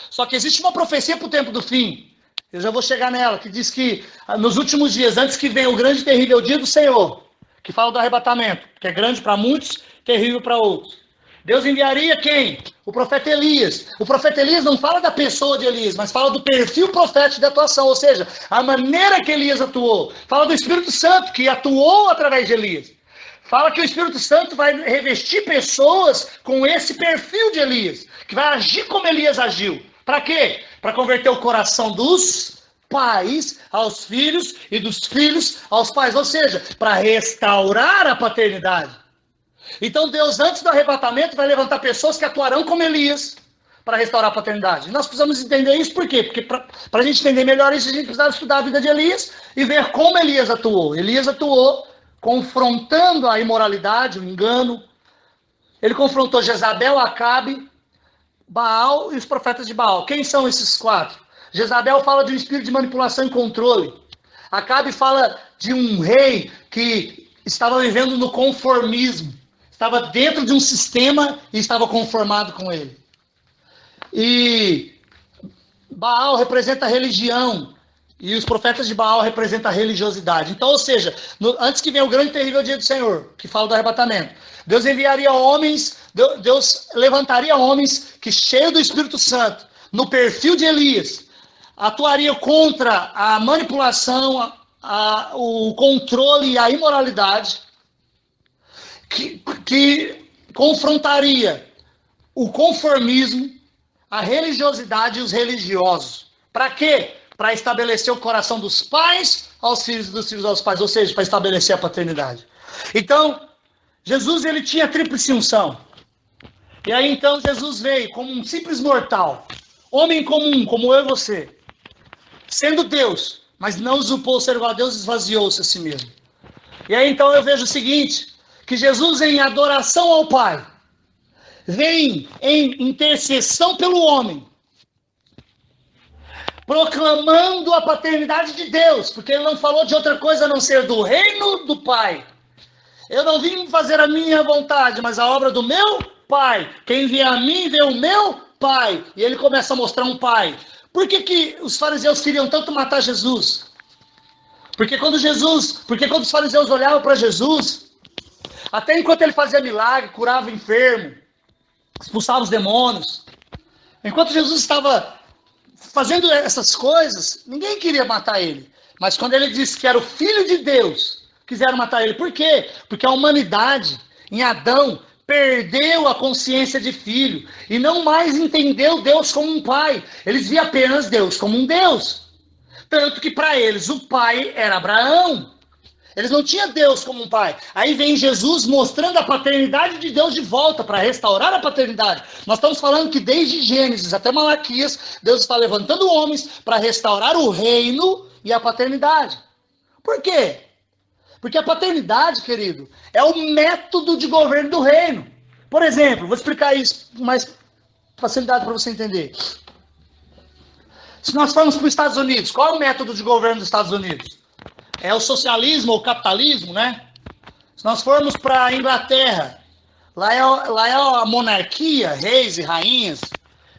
Só que existe uma profecia para o tempo do fim. Eu já vou chegar nela, que diz que nos últimos dias, antes que venha o grande e terrível dia do Senhor, que fala do arrebatamento, que é grande para muitos, terrível para outros. Deus enviaria quem? O profeta Elias. O profeta Elias não fala da pessoa de Elias, mas fala do perfil profético de atuação, ou seja, a maneira que Elias atuou. Fala do Espírito Santo, que atuou através de Elias. Fala que o Espírito Santo vai revestir pessoas com esse perfil de Elias, que vai agir como Elias agiu. Para quê? Para converter o coração dos pais aos filhos e dos filhos aos pais, ou seja, para restaurar a paternidade. Então Deus, antes do arrebatamento, vai levantar pessoas que atuarão como Elias para restaurar a paternidade. E nós precisamos entender isso, por quê? Porque para a gente entender melhor isso, a gente precisa estudar a vida de Elias e ver como Elias atuou. Elias atuou confrontando a imoralidade, o engano. Ele confrontou Jezabel, Acabe, Baal e os profetas de Baal. Quem são esses 4? Jezabel fala de um espírito de manipulação e controle. Acabe fala de um rei que estava vivendo no conformismo. Estava dentro de um sistema e estava conformado com ele. E Baal representa a religião. E os profetas de Baal representam a religiosidade. Então, ou seja, antes que venha o grande e terrível dia do Senhor, que fala do arrebatamento, Deus enviaria homens, Deus levantaria homens que, cheios do Espírito Santo, no perfil de Elias, atuaria contra a manipulação, o controle e a imoralidade, que confrontaria o conformismo, a religiosidade e os religiosos. Para quê? Para estabelecer o coração dos pais aos filhos e dos filhos aos pais, ou seja, para estabelecer a paternidade. Então, Jesus, ele tinha tríplice unção. E aí, então, Jesus veio como um simples mortal, homem comum, como eu e você, sendo Deus, mas não usurpou ser igual a Deus, esvaziou-se a si mesmo. E aí, então, eu vejo o seguinte, que Jesus, em adoração ao Pai, vem em intercessão pelo homem, proclamando a paternidade de Deus, porque ele não falou de outra coisa a não ser do reino do Pai. Eu não vim fazer a minha vontade, mas a obra do meu Pai. Quem vê a mim, vê o meu pai. E ele começa a mostrar um pai. Por que os fariseus queriam tanto matar Jesus? Porque quando os fariseus olhavam para Jesus, até enquanto ele fazia milagre, curava enfermo, expulsava os demônios, enquanto Jesus estava fazendo essas coisas, ninguém queria matar ele. Mas quando ele disse que era o Filho de Deus, quiseram matar ele. Por quê? Porque a humanidade, em Adão, perdeu a consciência de filho e não mais entendeu Deus como um pai. Eles viam apenas Deus como um Deus. Tanto que para eles o pai era Abraão. Eles não tinham Deus como um pai. Aí vem Jesus mostrando a paternidade de Deus de volta para restaurar a paternidade. Nós estamos falando que desde Gênesis até Malaquias, Deus está levantando homens para restaurar o reino e a paternidade. Por quê? Porque a paternidade, querido, é o método de governo do reino. Por exemplo, vou explicar isso com mais facilidade para você entender. Se nós formos para os Estados Unidos, qual é o método de governo dos Estados Unidos? É o socialismo ou o capitalismo, né? Se nós formos para a Inglaterra, lá é a monarquia, reis e rainhas.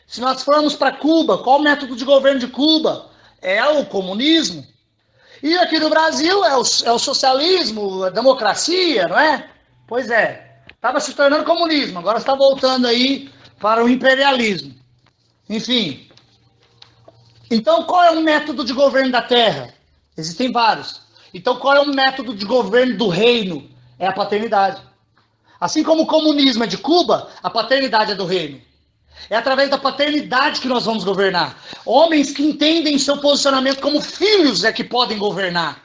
Se nós formos para Cuba, qual o método de governo de Cuba? É o comunismo. E aqui no Brasil é o socialismo, a democracia, não é? Pois é. Estava se tornando comunismo, agora está voltando aí para o imperialismo. Enfim. Então, qual é o método de governo da terra? Existem vários. Então, qual é o método de governo do reino? É a paternidade. Assim como o comunismo é de Cuba, a paternidade é do reino. É através da paternidade que nós vamos governar. Homens que entendem seu posicionamento como filhos é que podem governar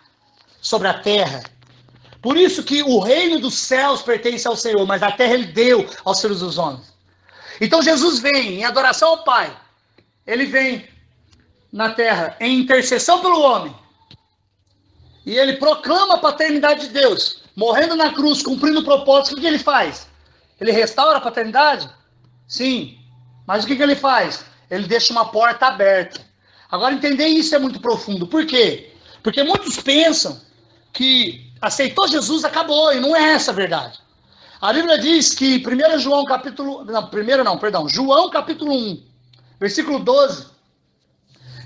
sobre a terra. Por isso que o reino dos céus pertence ao Senhor, mas a terra ele deu aos filhos dos homens. Então Jesus vem em adoração ao Pai. Ele vem na terra em intercessão pelo homem. E ele proclama a paternidade de Deus. Morrendo na cruz, cumprindo o propósito, o que ele faz? Ele restaura a paternidade? Sim. Mas o que ele faz? Ele deixa uma porta aberta. Agora, entender isso é muito profundo. Por quê? Porque muitos pensam que aceitou Jesus, acabou, e não é essa a verdade. A Bíblia diz que João capítulo 1, versículo 12,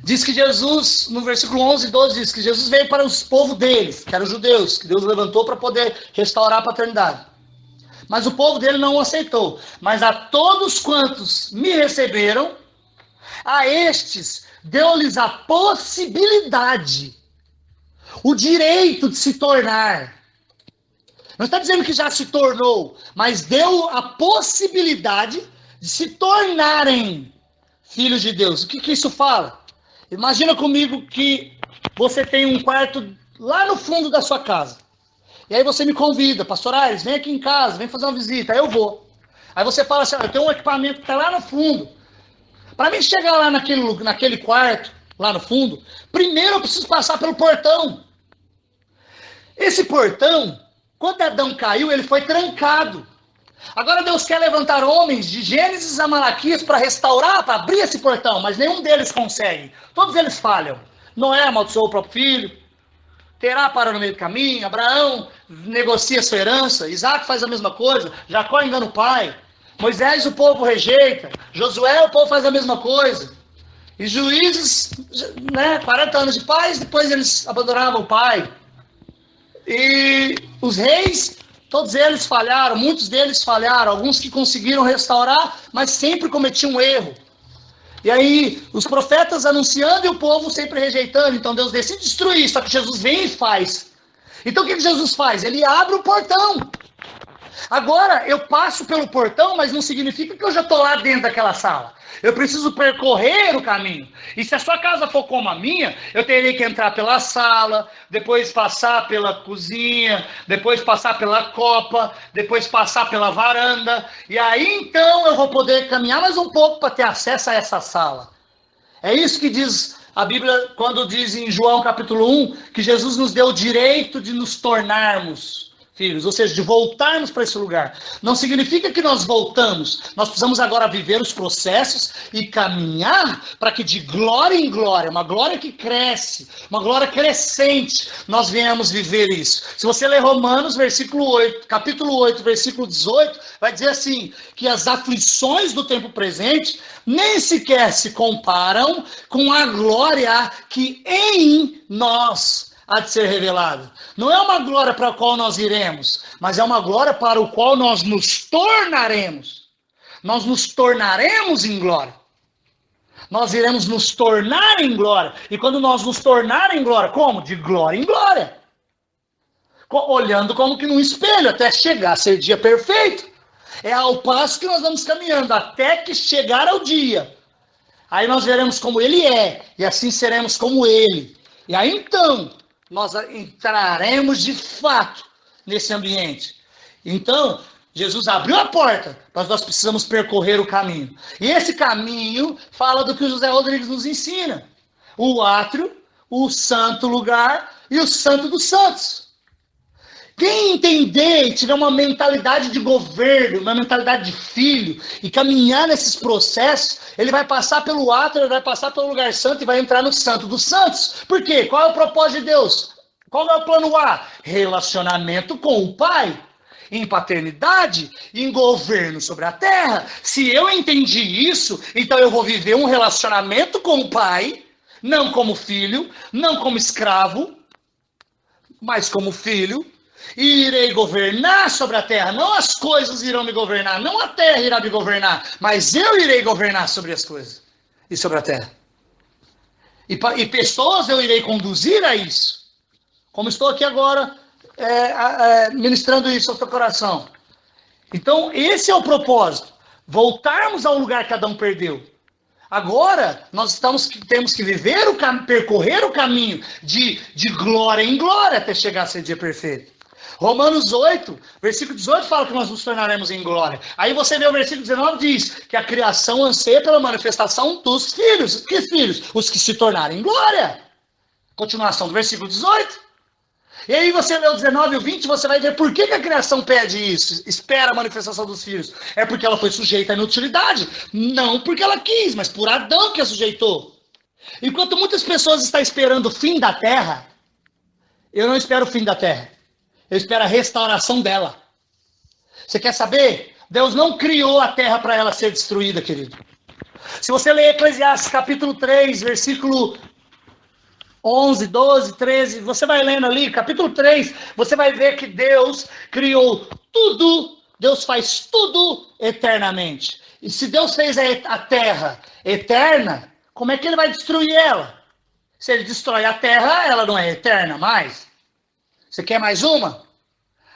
diz que Jesus, no versículo 11 e 12, diz que Jesus veio para os povos deles, que eram os judeus, que Deus levantou para poder restaurar a paternidade. Mas o povo dele não o aceitou. Mas a todos quantos me receberam, a estes deu-lhes a possibilidade, o direito de se tornar. Não está dizendo que já se tornou, mas deu a possibilidade de se tornarem filhos de Deus. O que isso fala? Imagina comigo que você tem um quarto lá no fundo da sua casa. E aí você me convida, pastor Aires, vem aqui em casa, vem fazer uma visita. Aí eu vou. Aí você fala assim, eu tenho um equipamento que está lá no fundo. Para mim chegar lá naquele quarto, lá no fundo, primeiro eu preciso passar pelo portão. Esse portão, quando Adão caiu, ele foi trancado. Agora Deus quer levantar homens de Gênesis a Malaquias para restaurar, para abrir esse portão, mas nenhum deles consegue. Todos eles falham. Noé amaldiçoou o próprio filho. Terá para no meio do caminho, Abraão negocia sua herança, Isaac faz a mesma coisa, Jacó engana o pai, Moisés o povo rejeita, Josué o povo faz a mesma coisa. E Juízes, 40 anos de paz, depois eles abandonavam o pai. E os reis, todos eles falharam, muitos deles falharam, alguns que conseguiram restaurar, mas sempre cometiam um erro. E aí, os profetas anunciando e o povo sempre rejeitando. Então Deus decide destruir, só que Jesus vem e faz. Então o que Jesus faz? Ele abre o portão. Agora, eu passo pelo portão, mas não significa que eu já estou lá dentro daquela sala. Eu preciso percorrer o caminho. E se a sua casa for como a minha, eu terei que entrar pela sala, depois passar pela cozinha, depois passar pela copa, depois passar pela varanda. E aí então eu vou poder caminhar mais um pouco para ter acesso a essa sala. É isso que diz a Bíblia quando diz em João capítulo 1 que Jesus nos deu o direito de nos tornarmos filhos, ou seja, de voltarmos para esse lugar. Não significa que nós voltamos, nós precisamos agora viver os processos e caminhar para que de glória em glória, uma glória que cresce, uma glória crescente, nós venhamos viver isso. Se você ler Romanos, capítulo 8, versículo 18, vai dizer assim, que as aflições do tempo presente nem sequer se comparam com a glória que em nós há de ser revelada. Não é uma glória para a qual nós iremos, mas é uma glória para o qual nós nos tornaremos. Nós nos tornaremos em glória. Nós iremos nos tornar em glória. E quando nós nos tornar em glória, como? De glória em glória. Olhando como que num espelho, até chegar a ser dia perfeito. É ao passo que nós vamos caminhando, até que chegar ao dia. Aí nós veremos como ele é, e assim seremos como ele. E aí então, nós entraremos de fato nesse ambiente. Então, Jesus abriu a porta, mas nós precisamos percorrer o caminho. E esse caminho fala do que o José Rodrigues nos ensina. O átrio, o santo lugar e o santo dos santos. Quem entender e tiver uma mentalidade de governo, uma mentalidade de filho, e caminhar nesses processos, ele vai passar pelo átrio, ele vai passar pelo lugar santo e vai entrar no santo dos santos. Por quê? Qual é o propósito de Deus? Qual é o plano A? Relacionamento com o Pai. Em paternidade, em governo sobre a terra. Se eu entendi isso, então eu vou viver um relacionamento com o Pai, não como filho, não como escravo, mas como filho. E irei governar sobre a terra. Não as coisas irão me governar, não a terra irá me governar, mas eu irei governar sobre as coisas e sobre a terra. E pessoas eu irei conduzir a isso. Como estou aqui agora ministrando isso ao teu coração. Então, esse é o propósito. Voltarmos ao lugar que Adão perdeu. Agora, nós temos que percorrer o caminho de glória em glória até chegar a ser dia perfeito. Romanos 8, versículo 18 fala que nós nos tornaremos em glória. Aí você vê o versículo 19 diz que a criação anseia pela manifestação dos filhos. Que filhos? Os que se tornarem em glória. Continuação do versículo 18. E aí você lê o 19 e o 20, você vai ver por que a criação pede isso, espera a manifestação dos filhos. É porque ela foi sujeita à inutilidade. Não porque ela quis, mas por Adão que a sujeitou. Enquanto muitas pessoas estão esperando o fim da terra, eu não espero o fim da terra. Eu espero a restauração dela. Você quer saber? Deus não criou a terra para ela ser destruída, querido. Se você ler Eclesiastes capítulo 3, versículo 11, 12, 13, você vai lendo ali, capítulo 3, você vai ver que Deus criou tudo, Deus faz tudo eternamente. E se Deus fez a terra eterna, como é que ele vai destruir ela? Se ele destrói a terra, ela não é eterna mais. Você quer mais uma?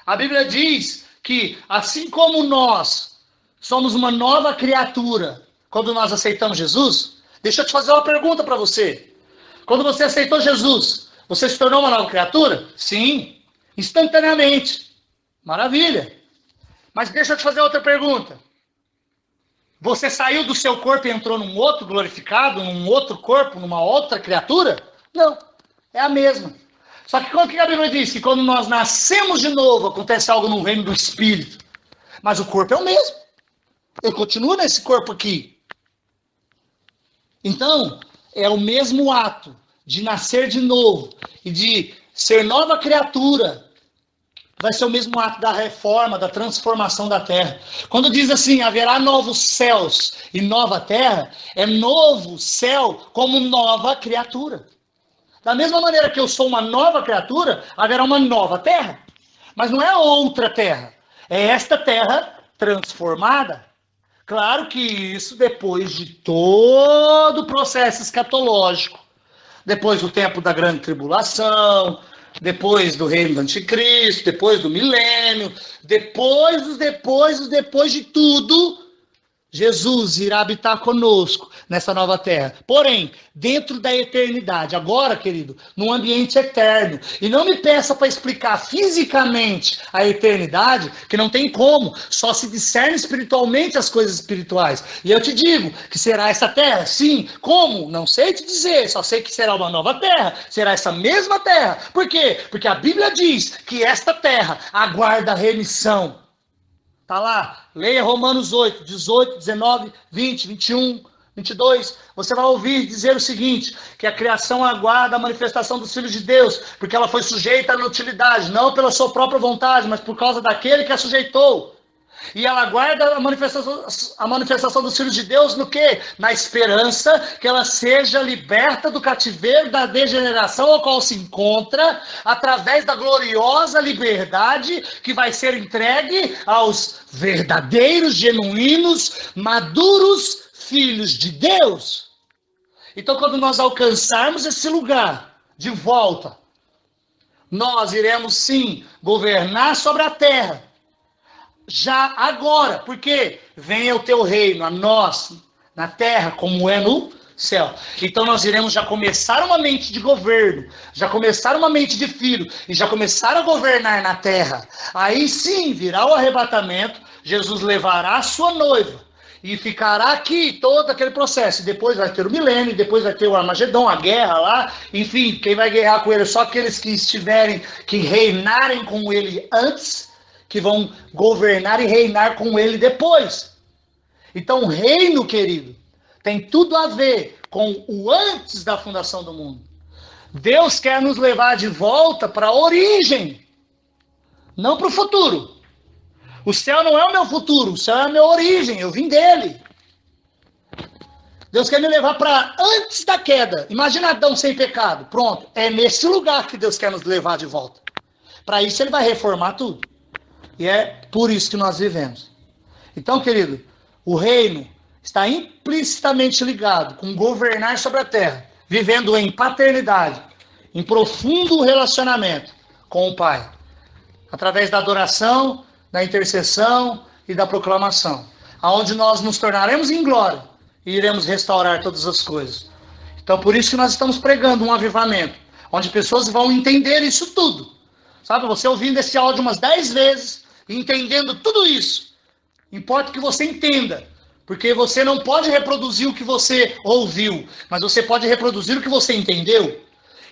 A Bíblia diz que, assim como nós somos uma nova criatura, quando nós aceitamos Jesus, deixa eu te fazer uma pergunta para você. Quando você aceitou Jesus, você se tornou uma nova criatura? Sim, instantaneamente. Maravilha. Mas deixa eu te fazer outra pergunta. Você saiu do seu corpo e entrou num outro glorificado, num outro corpo, numa outra criatura? Não, é a mesma. Só que quando a Bíblia diz que quando nós nascemos de novo, acontece algo no reino do Espírito. Mas o corpo é o mesmo. Eu continuo nesse corpo aqui. Então, é o mesmo ato de nascer de novo e de ser nova criatura. Vai ser o mesmo ato da reforma, da transformação da terra. Quando diz assim, haverá novos céus e nova terra, é novo céu como nova criatura. Da mesma maneira que eu sou uma nova criatura, haverá uma nova terra. Mas não é outra terra. É esta terra transformada. Claro que isso depois de todo o processo escatológico. Depois do tempo da grande tribulação, depois do reino do anticristo, depois do milênio, depois de tudo, Jesus irá habitar conosco nessa nova terra. Porém, dentro da eternidade. Agora, querido, num ambiente eterno. E não me peça para explicar fisicamente a eternidade, que não tem como. Só se discerne espiritualmente as coisas espirituais. E eu te digo que será essa terra? Sim. Como? Não sei te dizer. Só sei que será uma nova terra. Será essa mesma terra. Por quê? Porque a Bíblia diz que esta terra aguarda a remissão. Está lá, leia Romanos 8, 18, 19, 20, 21, 22. Você vai ouvir dizer o seguinte, que a criação aguarda a manifestação dos filhos de Deus, porque ela foi sujeita à inutilidade, não pela sua própria vontade, mas por causa daquele que a sujeitou. E ela aguarda a manifestação dos filhos de Deus no quê? Na esperança que ela seja liberta do cativeiro da degeneração ao qual se encontra, através da gloriosa liberdade que vai ser entregue aos verdadeiros, genuínos, maduros filhos de Deus. Então, quando nós alcançarmos esse lugar de volta, nós iremos sim governar sobre a terra. Já agora, porque venha o teu reino, a nós, na terra, como é no céu. Então nós iremos já começar uma mente de governo, já começar uma mente de filho, e já começar a governar na terra. Aí sim virá o arrebatamento, Jesus levará a sua noiva, e ficará aqui todo aquele processo. E depois vai ter o milênio, depois vai ter o Armagedon, a guerra lá. Enfim, quem vai guerrear com ele? Só aqueles que estiverem, que reinarem com ele antes, que vão governar e reinar com ele depois. Então, o reino, querido, tem tudo a ver com o antes da fundação do mundo. Deus quer nos levar de volta para a origem, não para o futuro. O céu não é o meu futuro, o céu é a minha origem, eu vim dele. Deus quer me levar para antes da queda. Imagina Adão sem pecado. Pronto, é nesse lugar que Deus quer nos levar de volta. Para isso ele vai reformar tudo. E é por isso que nós vivemos. Então, querido, o reino está implicitamente ligado com governar sobre a terra, vivendo em paternidade, em profundo relacionamento com o Pai, através da adoração, da intercessão e da proclamação, aonde nós nos tornaremos em glória e iremos restaurar todas as coisas. Então, por isso que nós estamos pregando um avivamento, onde pessoas vão entender isso tudo. Sabe, você ouvindo esse áudio umas 10 vezes, entendendo tudo isso, importa que você entenda, porque você não pode reproduzir o que você ouviu, mas você pode reproduzir o que você entendeu.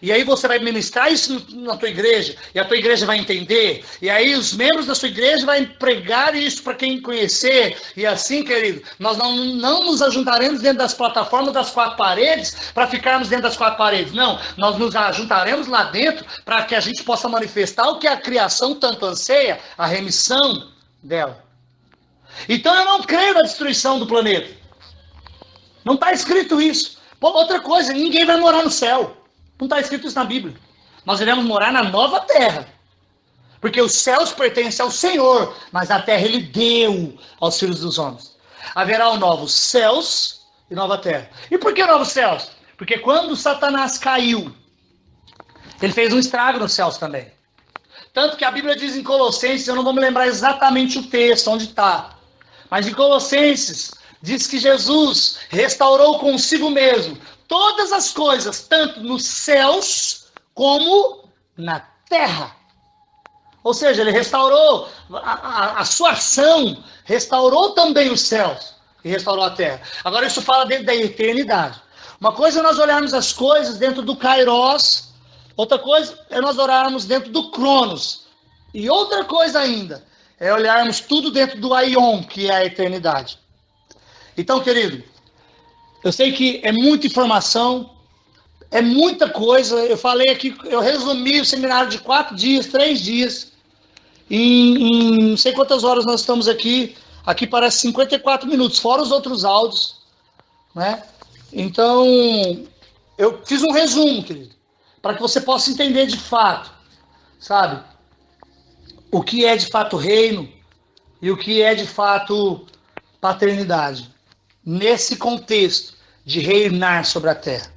E aí você vai ministrar isso na tua igreja, e a tua igreja vai entender, e aí os membros da sua igreja vão pregar isso para quem conhecer, e assim, querido, nós não nos ajuntaremos dentro das plataformas das 4 paredes para ficarmos dentro das 4 paredes, não, nós nos ajuntaremos lá dentro para que a gente possa manifestar o que a criação tanto anseia, a remissão dela. Então eu não creio na destruição do planeta, não está escrito isso. Pô, outra coisa, ninguém vai morar no céu. Não está escrito isso na Bíblia. Nós iremos morar na nova terra. Porque os céus pertencem ao Senhor, mas a terra Ele deu aos filhos dos homens. Haverá novos céus e nova terra. E por que novos céus? Porque quando Satanás caiu, ele fez um estrago nos céus também. Tanto que a Bíblia diz em Colossenses, eu não vou me lembrar exatamente o texto, onde está. Mas em Colossenses, diz que Jesus restaurou consigo mesmo todas as coisas, tanto nos céus como na terra. Ou seja, ele restaurou a sua ação, restaurou também os céus e restaurou a terra. Agora isso fala dentro da eternidade. Uma coisa é nós olharmos as coisas dentro do Kairos, outra coisa é nós olharmos dentro do Cronos. E outra coisa ainda é olharmos tudo dentro do Aion, que é a eternidade. Então, querido, eu sei que é muita informação, é muita coisa. Eu falei aqui, eu resumi o seminário de 4 dias, 3 dias. Em não sei quantas horas nós estamos aqui. Aqui parece 54 minutos, fora os outros áudios, né? Então, eu fiz um resumo, querido, para que você possa entender de fato, sabe? O que é de fato reino e o que é de fato paternidade. Nesse contexto de reinar sobre a terra.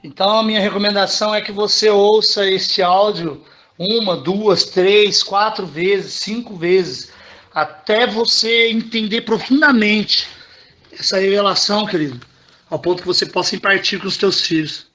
Então a minha recomendação é que você ouça este áudio 1, 2, 3, 4 vezes, 5 vezes, até você entender profundamente essa revelação, querido, ao ponto que você possa impartir com os teus filhos.